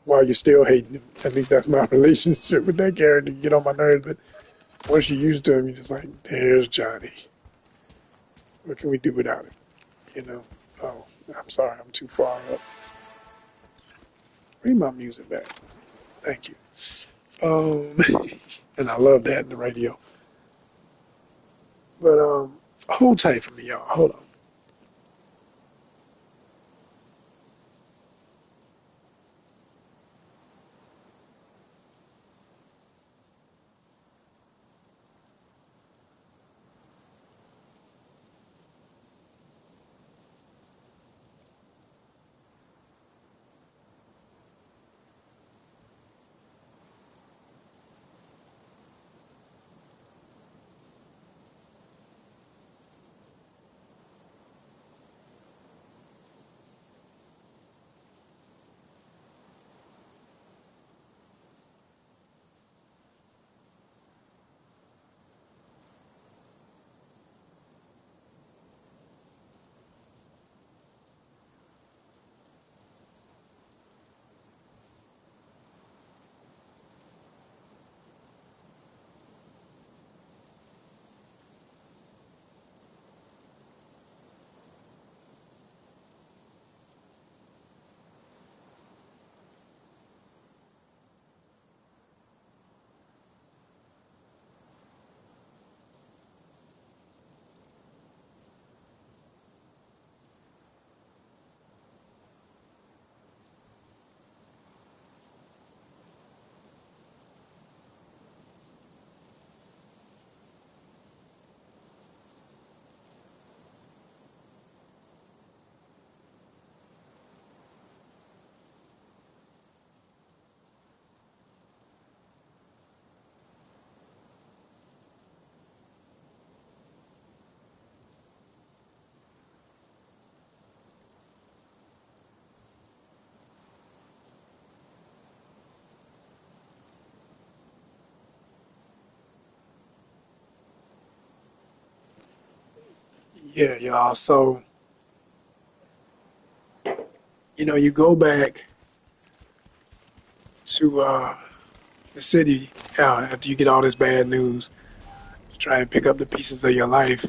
while you're still hating him. At least that's my relationship with that character. You get on my nerves, but once you're used to him, you're just like, there's Johnny. What can we do without him? Oh, I'm sorry, I'm too far up. Bring my music back. Thank you. Um, and I love that in the radio. But hold tight for me, y'all. Hold on. Yeah, y'all. So, you go back to the city after you get all this bad news, to try and pick up the pieces of your life,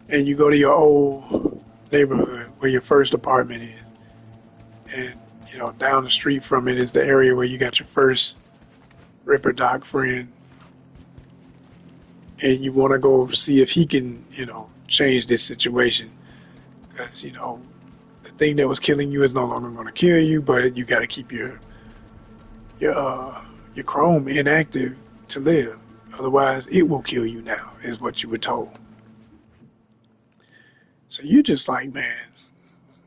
and you go to your old neighborhood where your first apartment is, and down the street from it is the area where you got your first Ripper Doc friend, and you want to go see if he can, change this situation, because the thing that was killing you is no longer going to kill you, but you got to keep your your Chrome inactive to live. Otherwise, it will kill you now, is what you were told. So you're just like, man,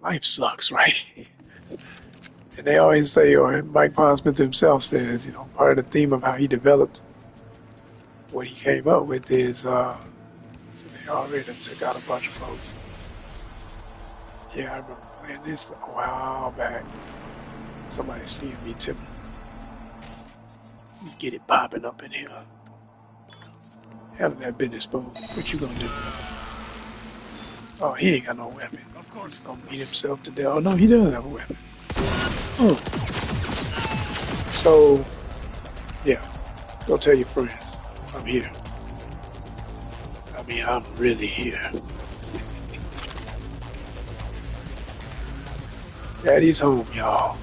life sucks, right? And they always say, or Mike Pondsmith himself says, part of the theme of how he developed what he came up with is, so they already took out a bunch of folks. Yeah, I remember playing this a while back. Somebody seeing me too. Get it popping up in here. Handle that business, fool. What you gonna do? Oh, he ain't got no weapon. Of course. He's gonna beat himself to death. Oh, no, he does have a weapon. Oh. So, yeah. Go tell your friends. I'm here. I mean, I'm really here. Daddy's home, y'all.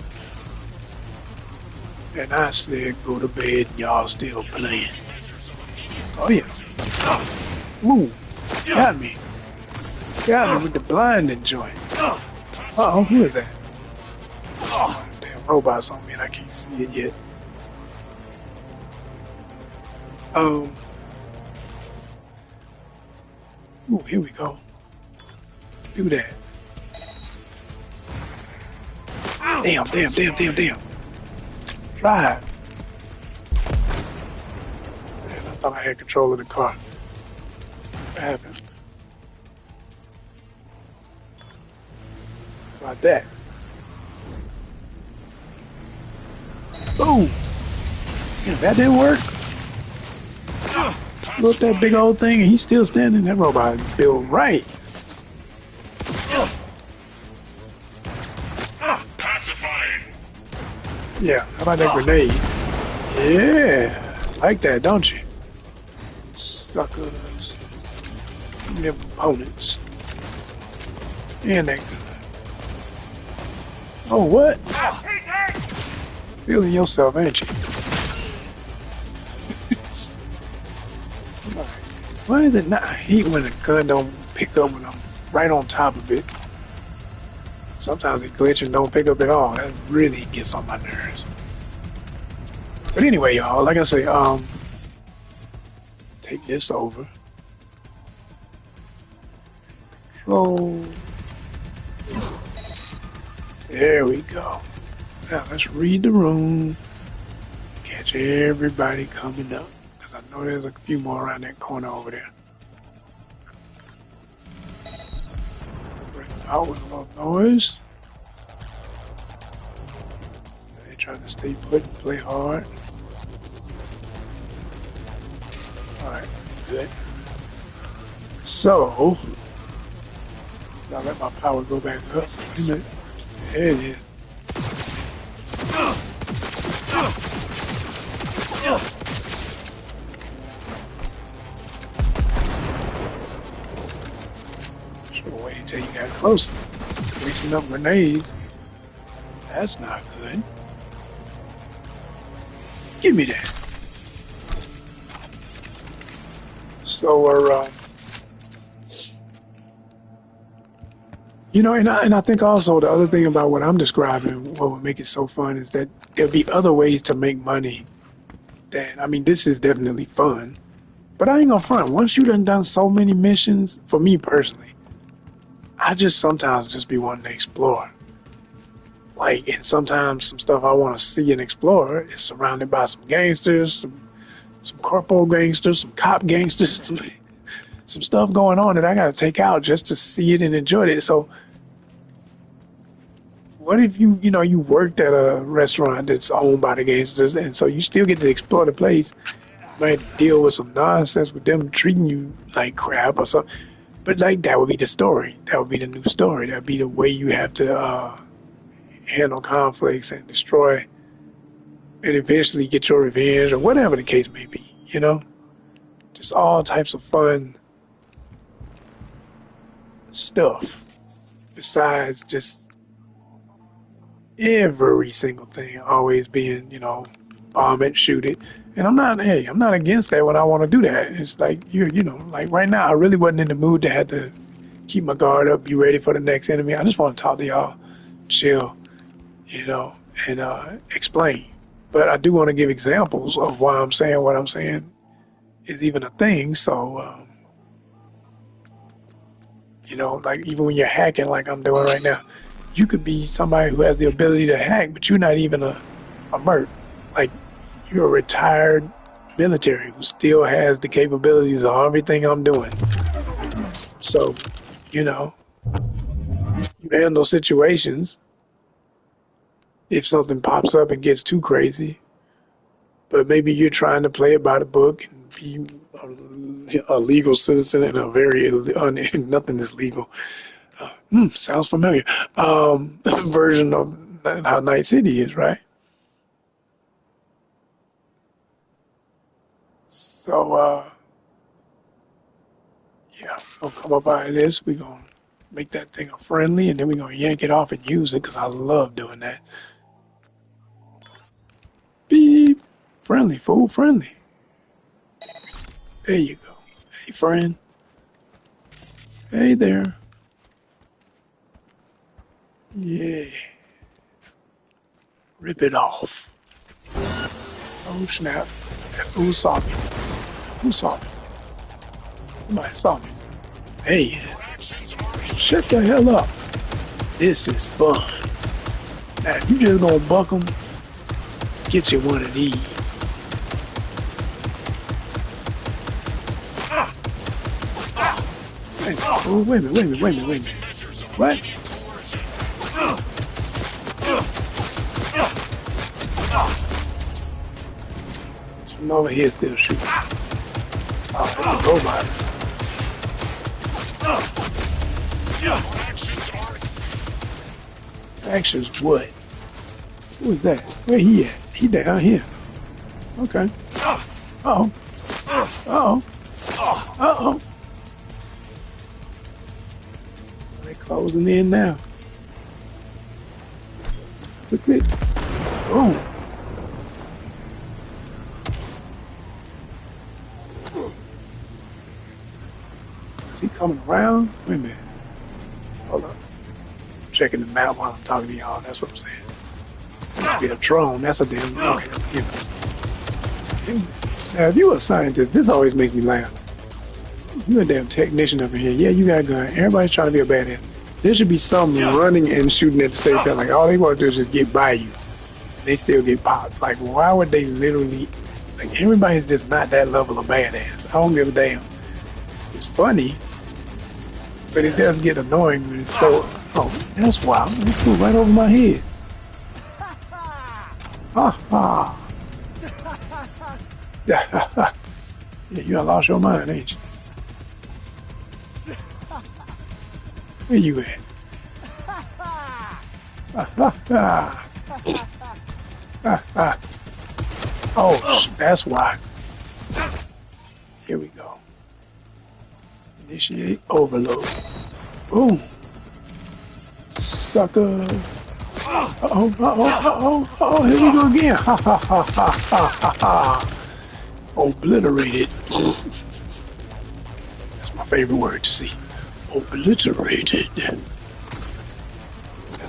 And I said go to bed and y'all still playing. Oh, yeah. Woo. Got me. Got me with the blinding joint. Uh-oh, who is that? Oh, damn robot's on me and I can't see it yet. Ooh, here we go. Do that. Damn. Drive. Man, I thought I had control of the car. What happened? How about that? Boom! Damn, that didn't work. Look at that big old thing and he's still standing. That robot is built right. Pacifying. Yeah, how about that grenade? Yeah, like that, don't you? Suckers. Them opponents. And that gun. Oh, what? Feeling yourself, ain't you? Why is it not? I hate when a gun don't pick up when I'm right on top of it. Sometimes it glitches and don't pick up at all. That really gets on my nerves. But anyway, y'all, like I say, take this over. Control. There we go. Now let's read the room. Catch everybody coming up. Because I know there's a few more around that corner over there. Bring them out with a little noise. They're trying to stay put and play hard. Alright, good. So, now let my power go back up. Wait a minute. There it is. Should wait until you got closer. Wasting up grenades. That's not good. Give me that. So, and I think also the other thing about what I'm describing, what would make it so fun, is that there'll be other ways to make money. This is definitely fun, but I ain't gonna front. Once you done so many missions, for me personally, I just sometimes just be wanting to explore. And sometimes some stuff I want to see and explore is surrounded by some gangsters, some corpo gangsters, some cop gangsters, some stuff going on that I got to take out just to see it and enjoy it. So what if you worked at a restaurant that's owned by the gangsters, and so you still get to explore the place, You might deal with some nonsense with them treating you like crap or something. But like that would be the story. That would be the new story. That would be the way you have to handle conflicts and destroy and eventually get your revenge or whatever the case may be. You know, just all types of fun stuff besides just every single thing always being, you know, bomb it, shoot it. And I'm not against that when I want to do that. It's like, you know, like right now, I really wasn't in the mood to have to keep my guard up, be ready for the next enemy. I just want to talk to y'all, chill, you know, and explain. But I do want to give examples of why I'm saying what I'm saying is even a thing. So, you know, like even when you're hacking like I'm doing right now, you could be somebody who has the ability to hack, but you're not even a merc. Like you're a retired military who still has the capabilities of everything I'm doing. So, you know, you handle situations if something pops up and gets too crazy, but maybe you're trying to play it by the book and be a legal citizen in a very, nothing is legal. Sounds familiar. Version of how Night City is, right? So, yeah, we're gonna come up out of this. We're gonna make that thing a friendly, and then we're gonna yank it off and use it because I love doing that. Beep. Friendly, fool, friendly. There you go. Hey, friend. Hey there. Yeah. Rip it off. Oh, snap. That fool saw me. Who saw me? Somebody saw me. Hey, shut the hell up. This is fun. Now, if you just gonna buck them, get you one of these. Oh, wait a minute. What? It's from over here still shooting. Oh, the robots. Actions what? Who is that? Where he at? He down here. Okay. Uh-oh. Uh-oh. Uh-oh. They're closing in now. Look at it. Boom. Is he coming around? Wait a minute. Hold up. Checking the map while I'm talking to y'all. That's what I'm saying. That'd be a drone. That's a damn. Okay, that's him. Now, if you're a scientist, this always makes me laugh. You're a damn technician up in here. Yeah, you got a gun. Everybody's trying to be a badass. There should be some running and shooting at the same time. Like, all they want to do is just get by you. And they still get popped. Like, why would they literally... Like, everybody's just not that level of badass. I don't give a damn. It's funny, but it does get annoying when it's so... Oh, that's wild. It flew right over my head. Ha ha. Yeah, you done lost your mind, ain't you? Where you at? Oh, that's why. Here we go. Initiate overload. Boom. Sucker. Uh-oh, here we go again. Ha ha ha ha ha ha ha. Obliterated. That's my favorite word to see. Obliterated. Got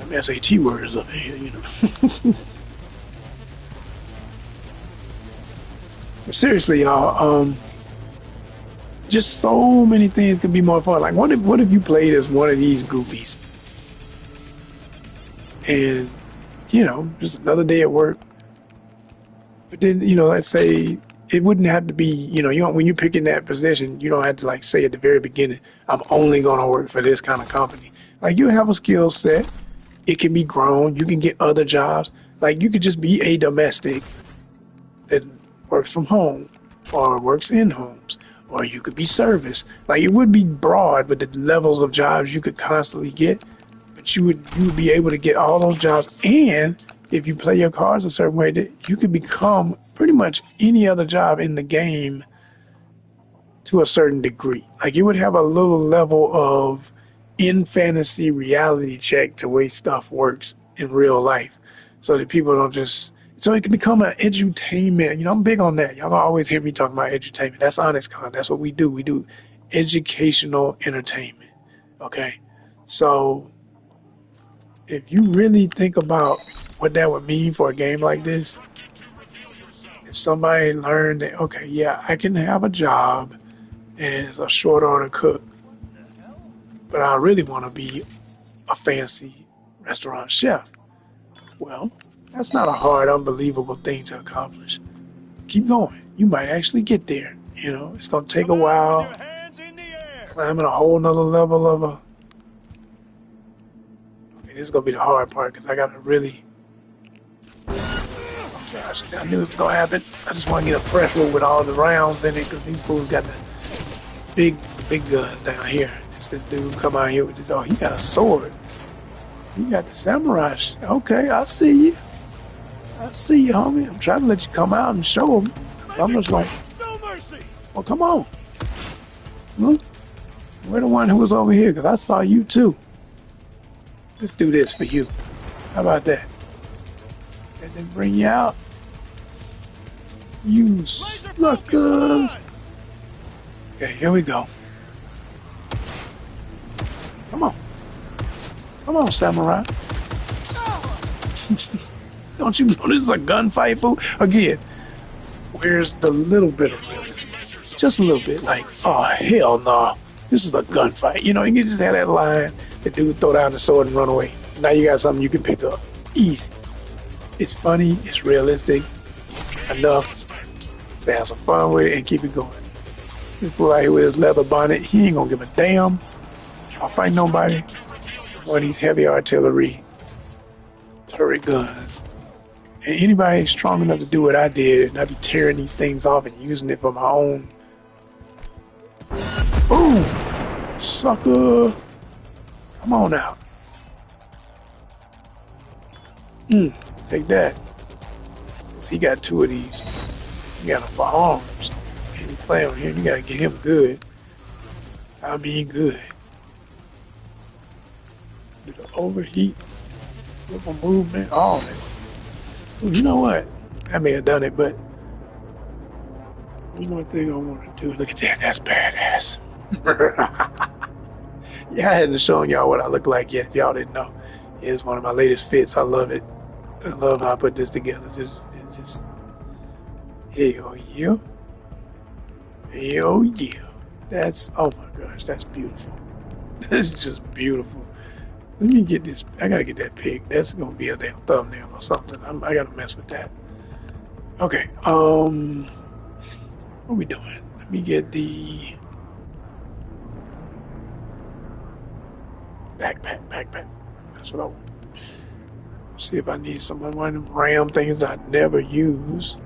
some SAT words up here, you know. But seriously, y'all, just so many things could be more fun. Like, what if you played as one of these goofies? And, you know, just another day at work. But then, you know, let's say it wouldn't have to be, you know, when you're picking that position, you don't have to like say at the very beginning, I'm only going to work for this kind of company. Like, you have a skill set. It can be grown. You can get other jobs. Like, you could just be a domestic that works from home. or works in homes, or you could be service. Like it would be broad with the levels of jobs you could constantly get, but you would be able to get all those jobs. And if you play your cards a certain way, that you could become pretty much any other job in the game to a certain degree. Like it would have a little level of in fantasy reality check to way stuff works in real life, so that people don't just. So it can become an edutainment. You know, I'm big on that. Y'all gonna always hear me talking about edutainment. That's honest con. That's what we do. We do educational entertainment. Okay, so if you really think about what that would mean for a game like this, if somebody learned that, okay, yeah, I can have a job as a short order cook, but I really want to be a fancy restaurant chef. Well, that's not a hard, unbelievable thing to accomplish. Keep going. You might actually get there. You know, it's going to take a while, climbing a whole nother level of a. Okay, this is going to be the hard part because I got to really. Oh gosh, I knew it was going to happen. I just want to get a fresh one with all the rounds in it because these fools got the big guns down here. It's this dude come out here with this. Oh, he got a sword. You got the samurai. Okay, I see you. I see you, homie. I'm trying to let you come out and show them. I'm just like, well, come on. Look, we're the one who was over here because I saw you too. Let's do this for you. How about that? And then bring you out. You suckers. Okay, here we go. Come on. Come on, samurai. Don't you know this is a gunfight, fool? Again, where's the little bit of realism? Just a little bit, like, oh, hell no. This is a gunfight. You know, you can just have that line, the dude throw down the sword and run away. Now you got something you can pick up. Easy. It's funny, it's realistic, enough to have some fun with it and keep it going. This fool out here with his leather bonnet, he ain't gonna give a damn. I'll fight nobody. One of these heavy artillery turret guns. And anybody strong enough to do what I did, and I'd be tearing these things off and using it for my own. Boom! Sucker! Come on out. Take that. So he got two of these. He got them for arms. And you play on him, you gotta get him good. I mean good. Do the overheat, little movement, all of it. Well, you know what? I may have done it, but you know what thing I want to do? Look at that. That's badass. Yeah, I hadn't shown y'all what I look like yet. If y'all didn't know, it's one of my latest fits. I love it. I love how I put this together. Just hell yeah. Hell yeah. That's, oh my gosh, that's beautiful. This is just beautiful. Let me get this. I gotta get that pic. That's gonna be a damn thumbnail or something. I gotta mess with that. Okay. What are we doing? Let me get the backpack. That's what I want. See if I need some of one of them RAM things I never use.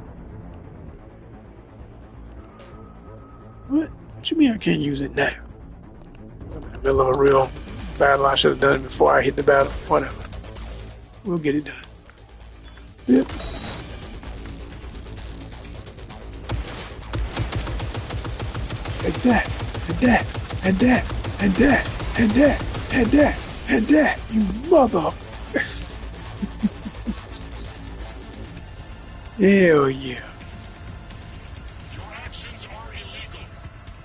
What? What you mean I can't use it now? I'm in the middle of a real battle. I should have done it before I hit the battle. Whatever. We'll get it done. Yep. And that, and that, and that, and that, and that, and that, and that. You mother. Hell yeah. Your actions are illegal.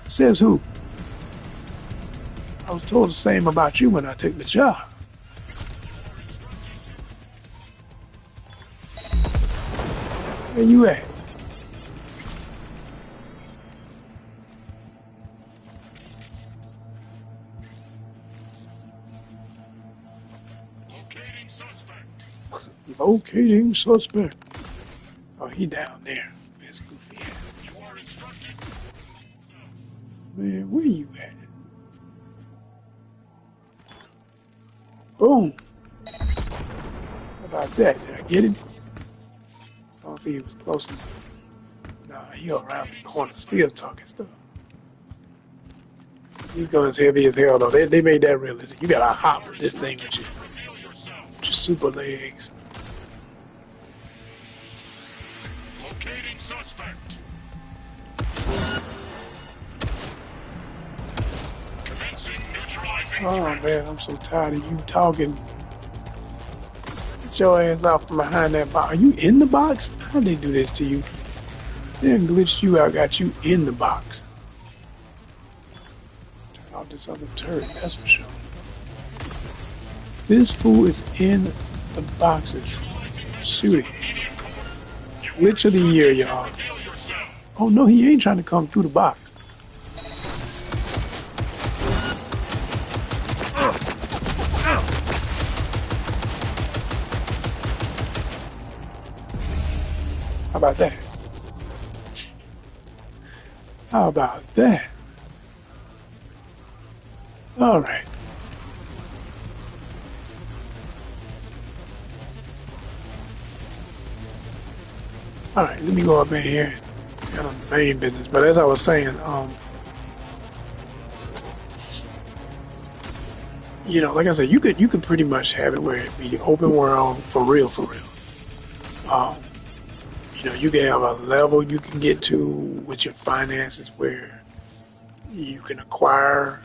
Says who? I was told the same about you when I took the job. Where you at? Locating suspect. Locating suspect. Oh, he down there. His goofy ass. You are instructed. Man, where you at? Boom. How about that? Did I get it? I don't think it was close enough. Nah, he he around the corner still talking stuff. These guns heavy as hell though. They made that realistic. You gotta hop with this thing with your super legs. Locating suspect. Commencing neutralizing Oh man, I'm so tired of you talking. Get your ass out from behind that box. Are you in the box? How'd they do this to you? They done glitched you out, got you in the box. Turn off this other turret, that's for sure. This fool is in the boxes. Shooting. Glitch of the year, y'all. Oh no, he ain't trying to come through the box. How about that? How about that? All right. All right, let me go up in here and get on the main business. But as I was saying, you know, like I said, you could pretty much have it where it be open world for real, for real. You know, you can have a level you can get to with your finances where you can acquire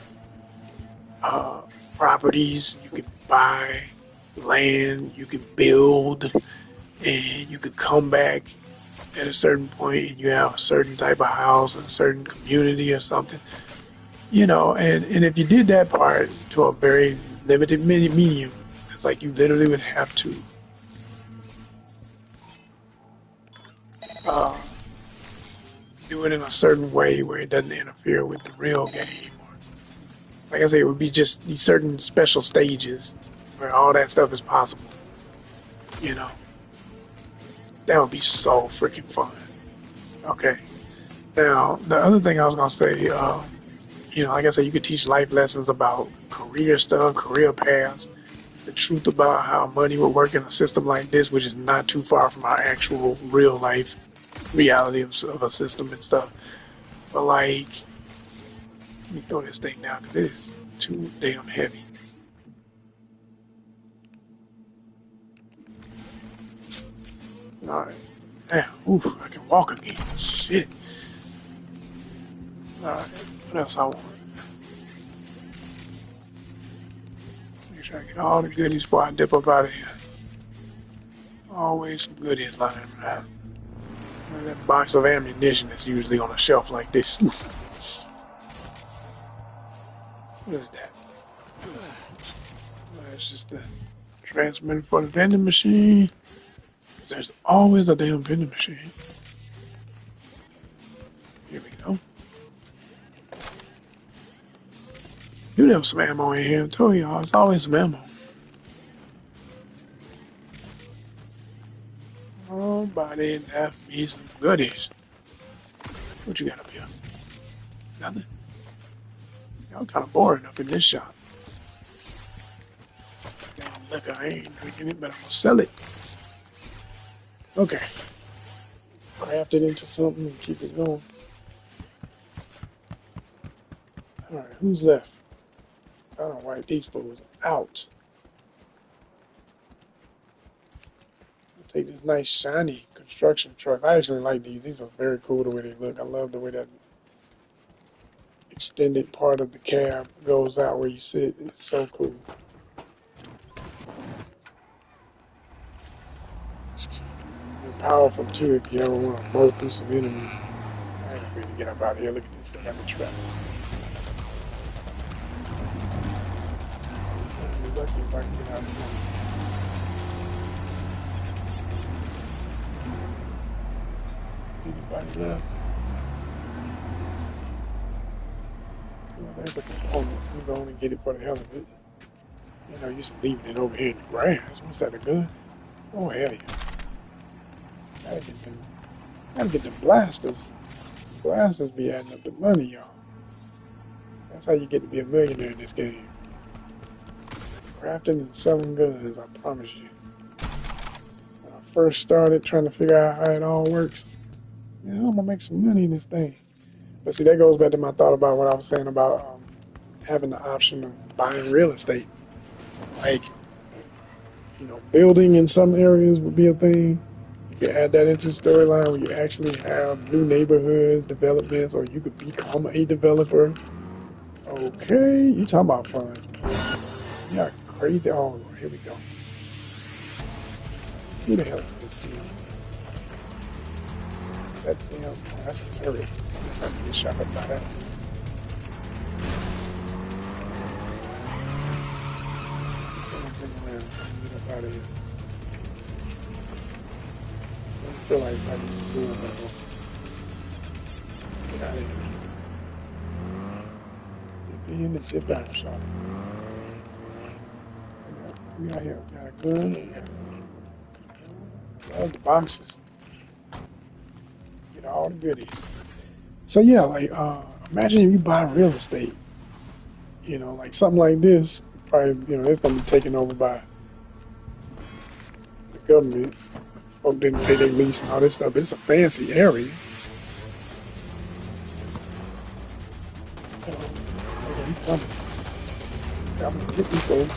properties, you can buy land, you can build, and you could come back at a certain point and you have a certain type of house, a certain community or something, you know, and if you did that part to a very limited medium, it's like you literally would have to do it in a certain way where it doesn't interfere with the real game. Or, like I say, it would be just these certain special stages where all that stuff is possible, you know. That would be so freaking fun. Okay. Now, the other thing I was going to say, you know, like I said, you could teach life lessons about career stuff, career paths, the truth about how money would work in a system like this, which is not too far from our actual real life reality of a system and stuff. But like, let me throw this thing down because it is too damn heavy. All right. Damn, oof, I can walk again. Shit. All right, what else I want? Make sure I get all the goodies before I dip up out of here. Always some goodies lying around. That box of ammunition that's usually on a shelf like this. What is that? That's just a transmitter for the vending machine. There's always a damn vending machine. Here we go. You have some ammo in here. I told y'all, it's always some ammo. Somebody left me some goodies. What you got up here? Nothing. Y'all kind of boring up in this shop. Damn liquor, I ain't drinking it, but I'm gonna sell it. Okay. Craft it into something and keep it going. Alright, who's left? I don't wipe these fools out. I'll take this nice shiny construction truck. I actually like these. These are very cool the way they look. I love the way that extended part of the cab goes out where you sit. It's so cool. It's powerful too if you ever want to mow through some enemies. I ain't ready to get up out of here. Look at this. They got the trap. I'm lucky if I can get out of here. Anybody left? Well, there's a component. You can only get it for the hell of it. You know, you should leave it over here in the grass. What's that, a gun? Oh, hell yeah. Gotta get them blasters. Blasters be adding up the money, y'all. That's how you get to be a millionaire in this game. Crafting and selling guns, I promise you. When I first started trying to figure out how it all works, Yeah, I'm gonna make some money in this thing. But see, that goes back to my thought about what I was saying about having the option of buying real estate. Like, building in some areas would be a thing. You could add that into the storyline where you actually have new neighborhoods, developments, or you could become a developer. Okay, you talking about fun. Yeah, crazy. Oh, Lord, here we go. Who the hell is this scene? That damn, that's a turret. I'm trying to get shot up by that. Around, get up out of here. I don't feel like I need to do it no more. Get out of here. Get in the shit back shop. We out here. We got a gun. We got all the boxes. Get all the goodies. So yeah, like imagine if you buy real estate. Like something like this. Probably, it's gonna be taken over by the government. Folk didn't pay their lease and all this stuff. It's a fancy area. He's coming. I'm gonna get these folks.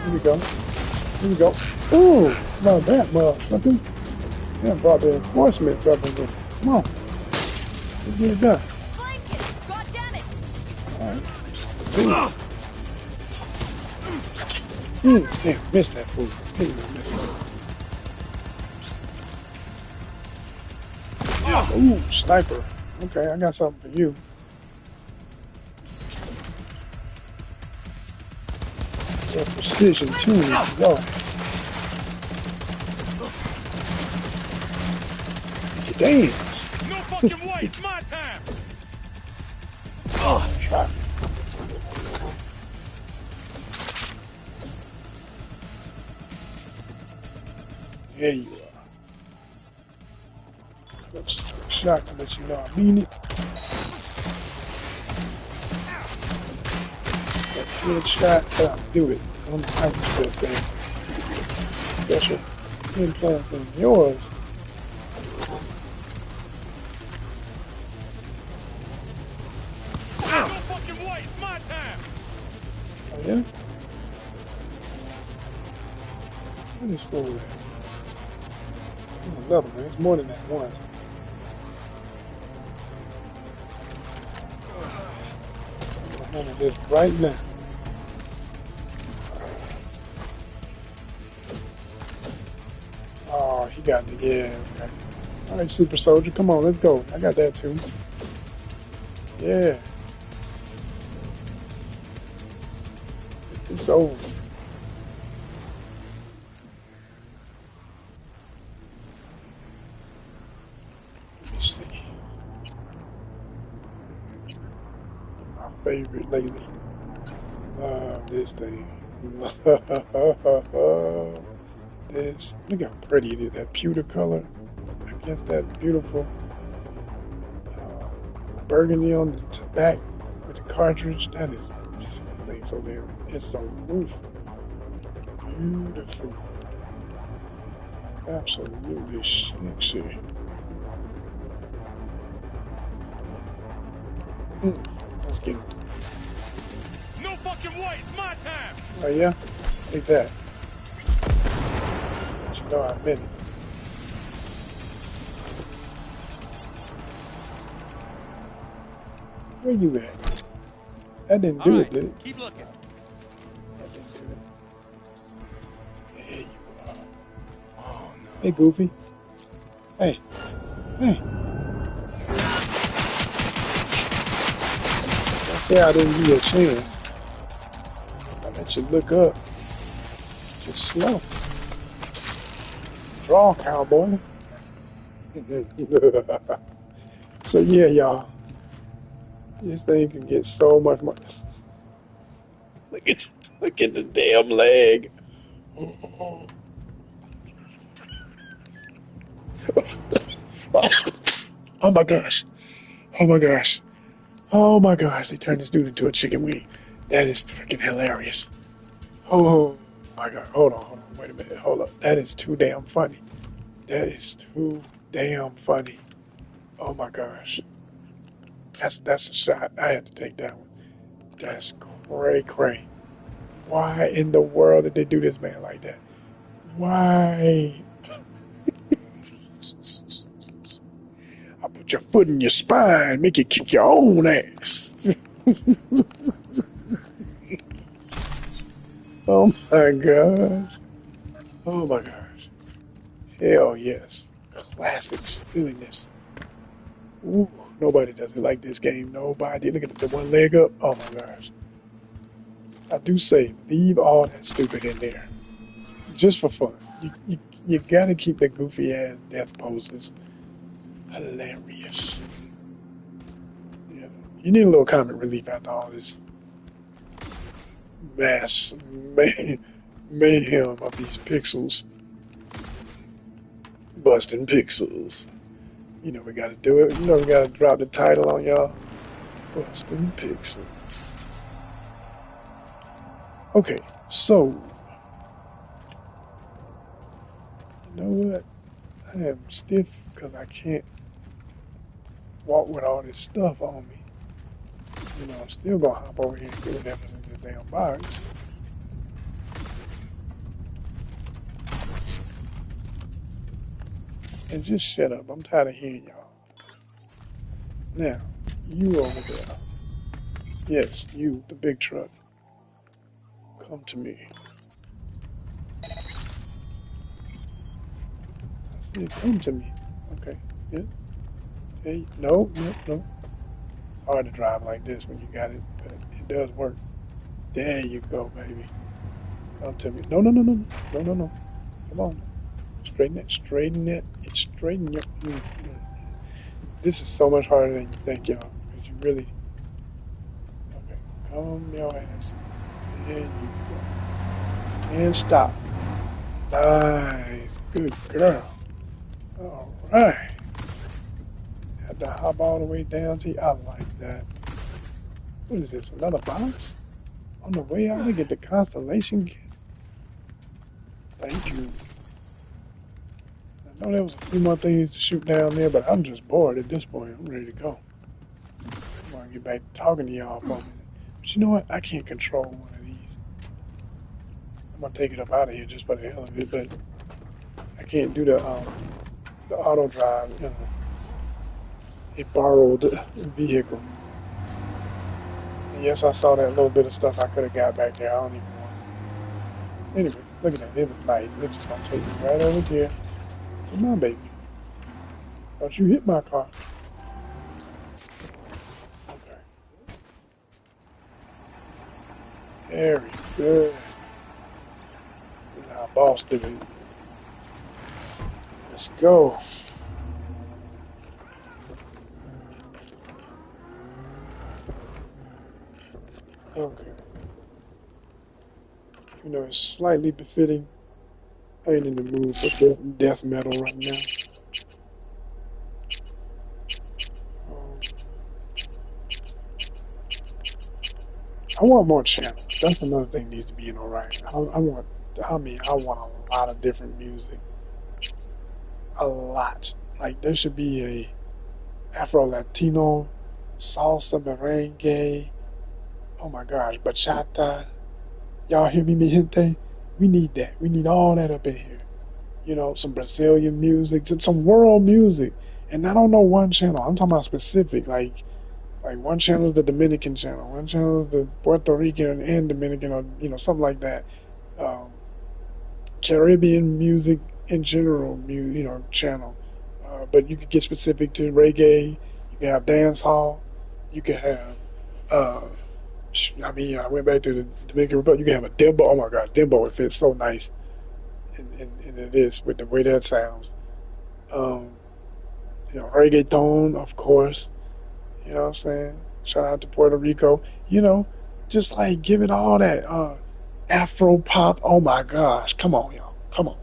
Here we go. Here we go. Ooh, about that motherfucker. Yeah, brought the enforcement up again. Come on. Let's get it done. Flank it! God damn it! Alright. Damn, missed that fool. Didn't miss it. Ooh, sniper. Okay, I got something for you. Yeah, precision tuning. Go. You dance. No fucking way! It's my time! Try. There you are. Shot to let you know I mean it. That good shot, but I'll do it. I'm hyped for this thing. Special implants in yours. No fucking way! It's my time! Oh yeah? What is for that? Another one. It's more than that one. I'm gonna do this right now. Oh, he got the yeah. Okay. All right, super soldier, come on, let's go. I got that too. Yeah. It's over. Let's see. My favorite lately. Love this thing. This. Look how pretty it is. That pewter color against that beautiful burgundy on the back with the cartridge. That is this thing so damn. It's so oof. Beautiful. Absolutely sexy. Let's get it. No fucking way! It's my time! Oh yeah? Take that. But you know I meant it. Where you at? That didn't do it, did it? Keep looking. That didn't do it. There you are. Oh, no. Hey, Goofy. Hey. Hey. I say I didn't give you a chance. I let you look up. Just slow. Draw, cowboy. So yeah, y'all. This thing can get so much more. Look at the damn leg. Oh my gosh. Oh my gosh. Oh my gosh. They turned this dude into a chicken wing. That is freaking hilarious. Oh my god. Hold on. Wait a minute. Hold up. That is too damn funny. That is too damn funny. Oh my gosh. That's a shot. I had to take that one. That's cray. Why in the world did they do this man like that? Why? I'll put your foot in your spine, make you kick your own ass. Oh my gosh. Oh my gosh. Hell yes. Classic silliness. Ooh, nobody does it like this game. Nobody. Look at the one leg up. Oh my gosh. I do say, leave all that stupid in there. Just for fun. You gotta keep the goofy ass death poses hilarious. You know, you need a little comic relief after all this mass mayhem of these pixels. Busting pixels. You know we gotta do it. You know we gotta drop the title on y'all. Busting pixels. Okay, so you know what? I am stiff because I can't walk with all this stuff on me. You know, I'm still gonna hop over here and do whatever's in this damn box. And just shut up. I'm tired of hearing y'all. Now, you over there. Yes, you, the big truck. Come to me. I said, come to me. Okay. Yeah. Hey, no. It's hard to drive like this when you got it, but it does work. There you go, baby. Come to me. No. Come on. Straighten it. It's straighten your. This is so much harder than you think, y'all. Because you really. Okay. Calm your ass. There you go. And stop. Nice. Good girl. All right. Had to hop all the way down to you. I like that. What is this? Another box? On the way out, we get the constellation gift. Thank you. I know there was a few more things to shoot down there, but I'm just bored at this point. I'm ready to go. I'm gonna get back to talking to y'all for a minute. But you know what? I can't control one of these. I'm gonna take it up out of here just for the hell of it, but I can't do the auto drive. You know, a borrowed vehicle. And yes, I saw that little bit of stuff I could have got back there. I don't even want it. Anyway, look at that. It was nice. It's just gonna take me right over here to my baby. Don't you hit my car. Okay. Very good. Now, boss do it. Let's go. Okay. You know, it's slightly befitting. I ain't in the mood for death metal right now. Um, I want more channels. That's another thing needs to be in alright. I want a lot of different music. A lot. Like there should be a Afro Latino, salsa, merengue. Oh my gosh, bachata. Y'all hear me, mi gente? We need that. We need all that up in here. You know, some Brazilian music, some world music. And I don't know one channel. I'm talking about specific. Like one channel is the Dominican channel, one channel is the Puerto Rican and Dominican, or something like that. Um, Caribbean music in general, channel. But you could get specific to reggae. You can have dance hall. You can have. Uh, I went back to the Dominican Republic. You can have a dembo. Oh my gosh, dembo! It fits so nice, and it is with the way that sounds. Um, reggaeton, of course. You know what I'm saying? Shout out to Puerto Rico. Just like give it all that. Afro pop. Oh my gosh. Come on, y'all. Come on.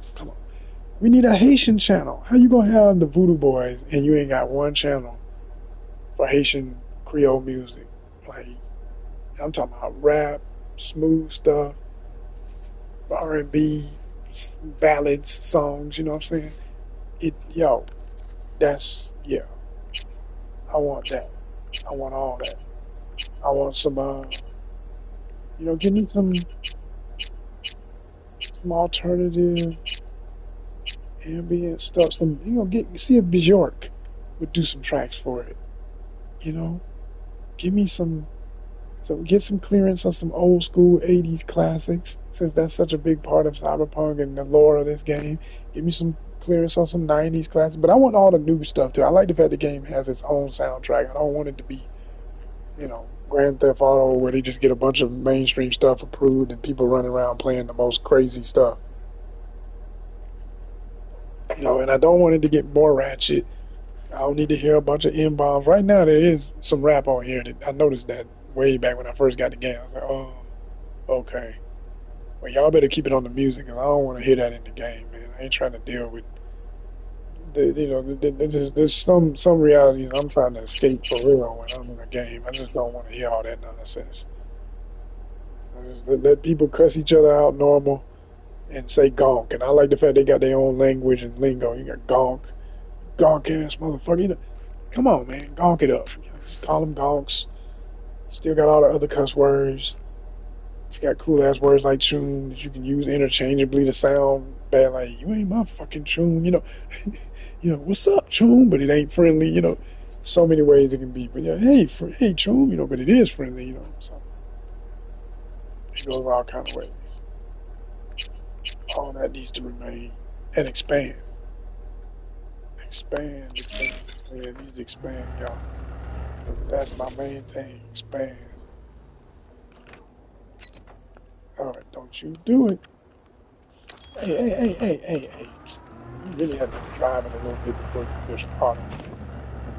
We need a Haitian channel. How you gonna have the Voodoo Boys and you ain't got one channel for Haitian Creole music? Like, I'm talking about rap, smooth stuff, R&B, ballads, songs, you know what I'm saying? That's, yeah. I want that. I want all that. I want some, give me some alternative ambient stuff. Some, see if Bjork would do some tracks for it. Give me get some clearance on some old school 80s classics, since that's such a big part of Cyberpunk and the lore of this game. Give me some clearance on some 90s classics, but I want all the new stuff too. I like the fact the game has its own soundtrack. I don't want it to be, Grand Theft Auto where they just get a bunch of mainstream stuff approved and people running around playing the most crazy stuff. And I don't want it to get more ratchet. I don't need to hear a bunch of M-bombs. Right now, there is some rap on here. I noticed that way back when I first got the game. I was like, oh, okay. Well, y'all better keep it on the music, because I don't want to hear that in the game, man. I ain't trying to deal with, there's some realities I'm trying to escape for real when I'm in a game. I just don't want to hear all that nonsense. I just let people cuss each other out normal and say gonk. And I like the fact they got their own language and lingo. You got gonk, gonk ass motherfucker. Come on, man, gonk it up. Just call them gonks. Still got all the other cuss words. It's got cool ass words like choom that you can use interchangeably to sound bad. Like, you ain't my fucking choom. What's up, choom? But it ain't friendly. So many ways it can be. But yeah, hey, hey, choom. But it is friendly. So it goes all kind of ways. All that needs to remain and expand. Expand. Yeah, it needs to expand, y'all. That's my main thing. Expand. All right, don't you do it. Hey. You really have to drive it a little bit before you push auto.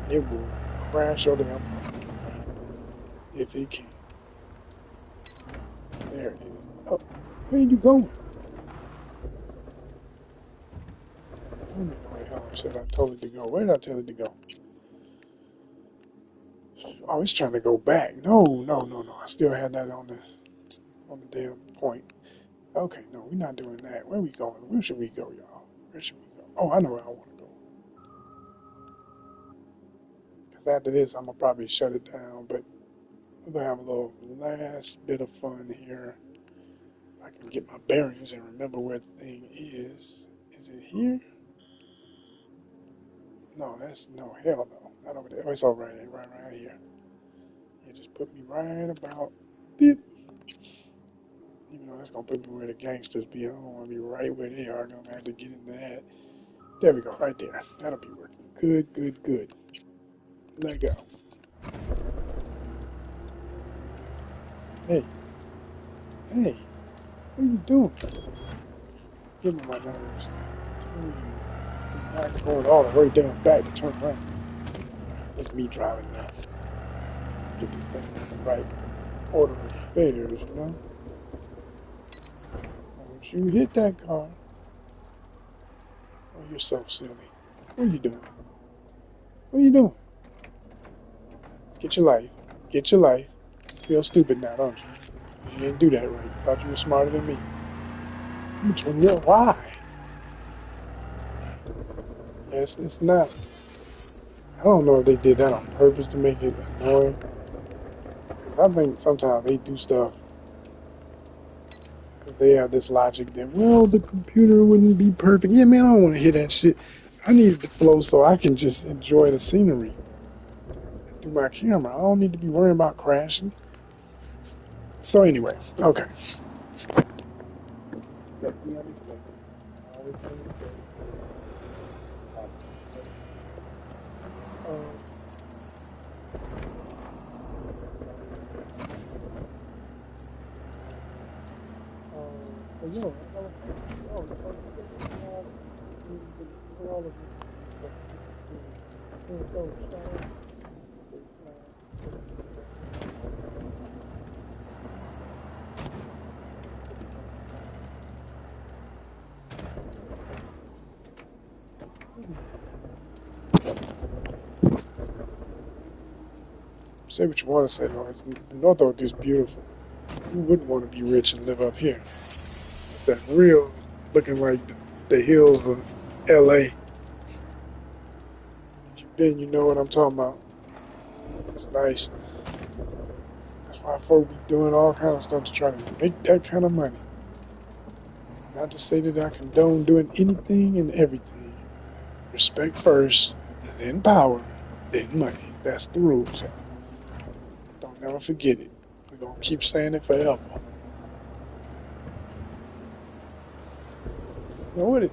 It will crash your damn car if it can. There it is. Oh, where are you going? I don't even know where the hell I said I told it to go. Where did I tell it to go? Oh, it's trying to go back. No. I still had that on the damn point. Okay, no, we're not doing that. Where are we going? Where should we go, y'all? Where should we go? Oh, I know where I want to go. Because after this, I'm going to probably shut it down, but we're going to have a little last bit of fun here. I can get my bearings and remember where the thing is. Is it here? No, no, hell no. Not over there. Oh, it's all right here. You just put me right about, beep. Even though that's going to put me where the gangsters be. I don't want to be right where they are. I'm going to have to get into that. There we go, right there. That'll be working. Good. Let go. Hey, what are you doing? Give me my nerves. I'm going all the way down back to turn around. It's me driving now. Get this thing in the right order of affairs, Don't you hit that car. Oh, you're so silly. What are you doing? What are you doing? Get your life. Get your life. You feel stupid now, don't you? You didn't do that right. You thought you were smarter than me. Why? Yes, it's not. I don't know if they did that on purpose to make it annoying. Because I think sometimes they do stuff because they have this logic that, well, the computer wouldn't be perfect. Yeah, man, I don't want to hear that shit. I need it to flow so I can just enjoy the scenery and do my camera. I don't need to be worrying about crashing. So anyway, okay. Say what you want to say, Lawrence. The North Oak is beautiful. Who wouldn't want to be rich and live up here? It's that real looking like the hills of L.A. If you've been, you know what I'm talking about. It's nice. That's why folks be doing all kind of stuff to try to make that kind of money. Not to say that I condone doing anything and everything. Respect first, then power, then money. That's the rules. Don't never forget it. We're gonna keep saying it forever. Now what it?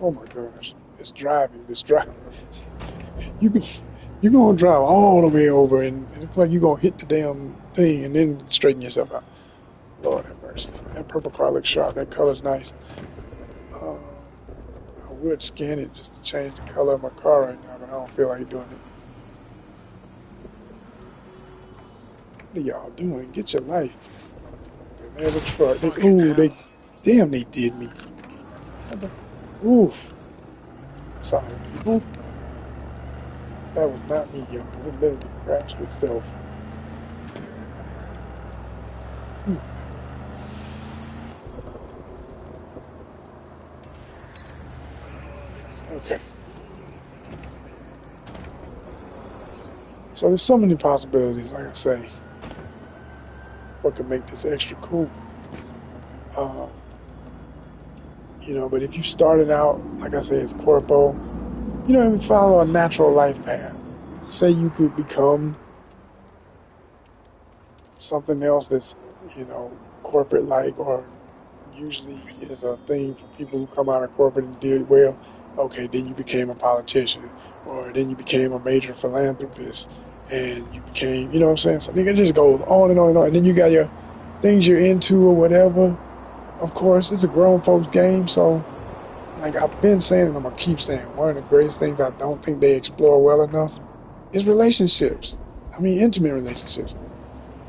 Oh my gosh! It's driving. This driving. You can. You're gonna drive all the way over, and it looks like you're gonna hit the damn thing, and then straighten yourself out. Lord have mercy. That purple car looks sharp. That color's nice. Uh, I would scan it just to change the color of my car right now, but I don't feel like doing it. What are y'all doing? Get your life. And there's a truck. Damn, they did me. Oof. Sorry, people. That was not me, y'all. It literally crashed itself. Hmm. Okay. So there's so many possibilities, like I say, what could make this extra cool. Uh, but if you started out, like I say, as corpo, if you follow a natural life path, say you could become something else that's, corporate like, or usually is a thing for people who come out of corporate and did well. Okay, then you became a politician, or then you became a major philanthropist, and you became, you know what I'm saying? So it just goes on and on and on. And then you got your things you're into or whatever. Of course, it's a grown folks game, so like I've been saying, and I'm gonna keep saying, one of the greatest things I don't think they explore well enough is relationships. I mean, intimate relationships.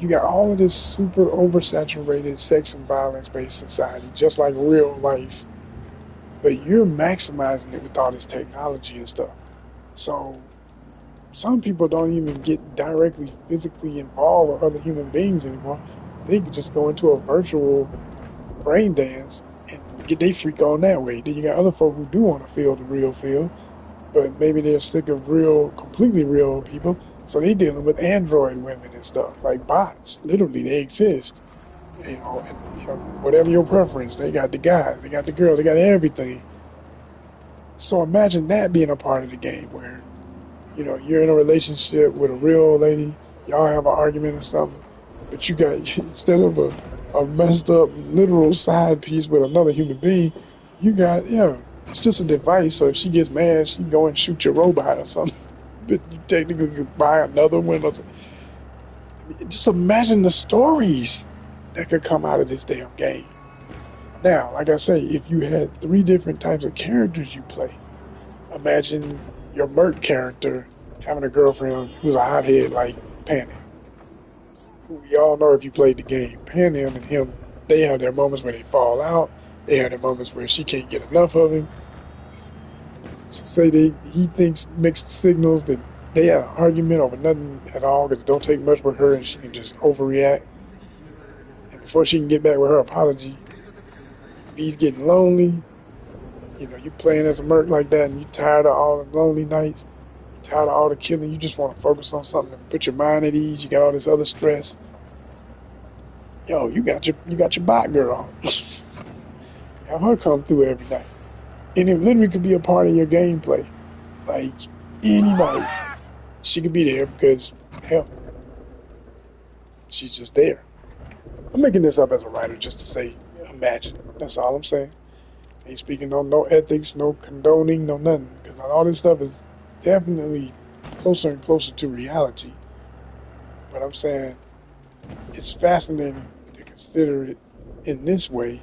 You got all of this super oversaturated sex and violence based society, just like real life, but you're maximizing it with all this technology and stuff. So some people don't even get directly physically involved with other human beings anymore. They could just go into a virtual brain dance and get they freak on that way. Then you got other folk who do want to feel the real feel, but maybe they're sick of completely real people. So they dealing with android women and stuff like bots. Literally, they exist. Whatever your preference, they got the guys, they got the girls, they got everything. So imagine that being a part of the game where, you're in a relationship with a real lady, y'all have an argument or something, but you got, instead of a messed up literal side piece with another human being, you got, it's just a device. So if she gets mad, she go and shoot your robot or something. But you technically could buy another one. Just imagine the stories that could come out of this damn game. Now, like I say, if you had 3 different types of characters you play, imagine your Merc character having a girlfriend who's a hothead like Panem. Who we all know if you played the game. Panem and him, they have their moments where they fall out. They have their moments where she can't get enough of him. So say he thinks mixed signals that they had an argument over nothing at all because it don't take much with her and she can just overreact. And before she can get back with her apology, if he's getting lonely, you playing as a merc like that and you tired of all the lonely nights, tired of all the killing, you just want to focus on something and put your mind at ease, you got all this other stress. Yo, you got your bot girl. Have her come through every night. And it literally could be a part of your gameplay. Like, any night, she could be there because, hell, she's just there. I'm making this up as a writer just to say, imagine. That's all I'm saying. Ain't speaking on no ethics, no condoning, no nothing. Because all this stuff is definitely closer and closer to reality. But I'm saying it's fascinating to consider it in this way.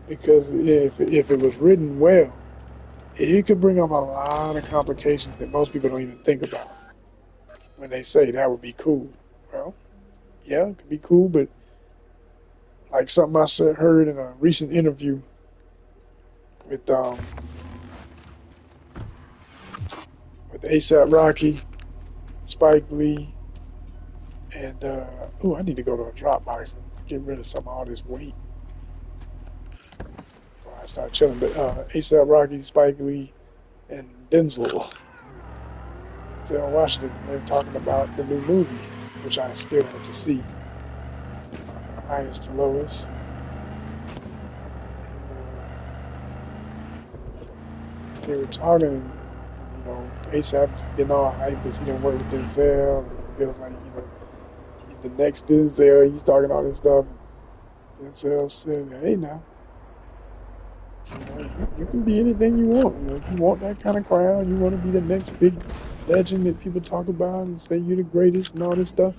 Because if it was written well, it could bring up a lot of complications that most people don't even think about when they say that would be cool. Well, yeah, it could be cool, but like something I heard in a recent interview with ASAP Rocky, Spike Lee, and I need to go to a Dropbox and get rid of all this weight before I start chilling. But ASAP Rocky, Spike Lee, and Denzel. Denzel Washington. They're talking about the new movie, which I still have to see, highest to lowest. They were talking, ASAP getting all hyped because he didn't work with Denzel. And he feels like, he's the next Denzel. He's talking all this stuff. Denzel said, hey, now, you can be anything you want. If you want that kind of crown, you want to be the next big legend that people talk about and say you're the greatest and all this stuff,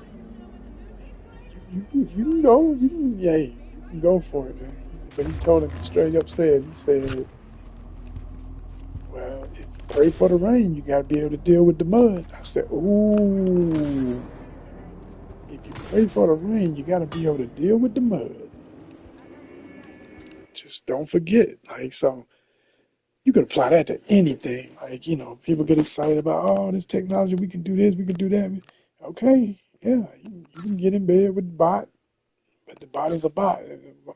you can go. You can go for it, man. But he told him straight up he said, well, if you pray for the rain, you got to be able to deal with the mud. I said, ooh, if you pray for the rain, you got to be able to deal with the mud. Just don't forget. Like, so you can apply that to anything. Like, people get excited about, oh, this technology, we can do this, we can do that. Okay, yeah, you can get in bed with the bot, but the bot is a bot.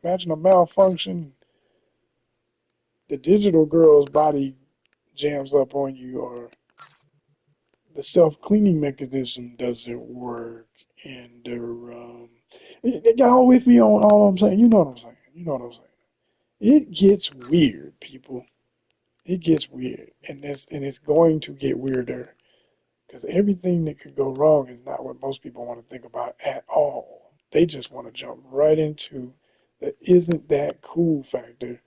Imagine a malfunction, the digital girl's body jams up on you, or the self-cleaning mechanism doesn't work, and y'all with me on all I'm saying? You know what I'm saying? You know what I'm saying? It gets weird, people. It gets weird, and it's going to get weirder because everything that could go wrong is not what most people want to think about at all. They just want to jump right into the isn't that cool factor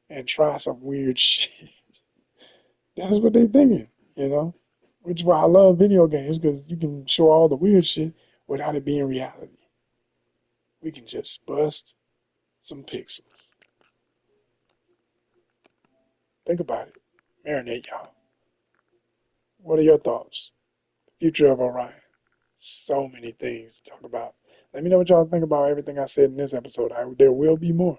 and try some weird shit. That's what they thinking, you know? Which is why I love video games, because you can show all the weird shit without it being reality. We can just bust some pixels. Think about it. Marinate, y'all. What are your thoughts? Future of Orion. So many things to talk about. Let me know what y'all think about everything I said in this episode. There will be more.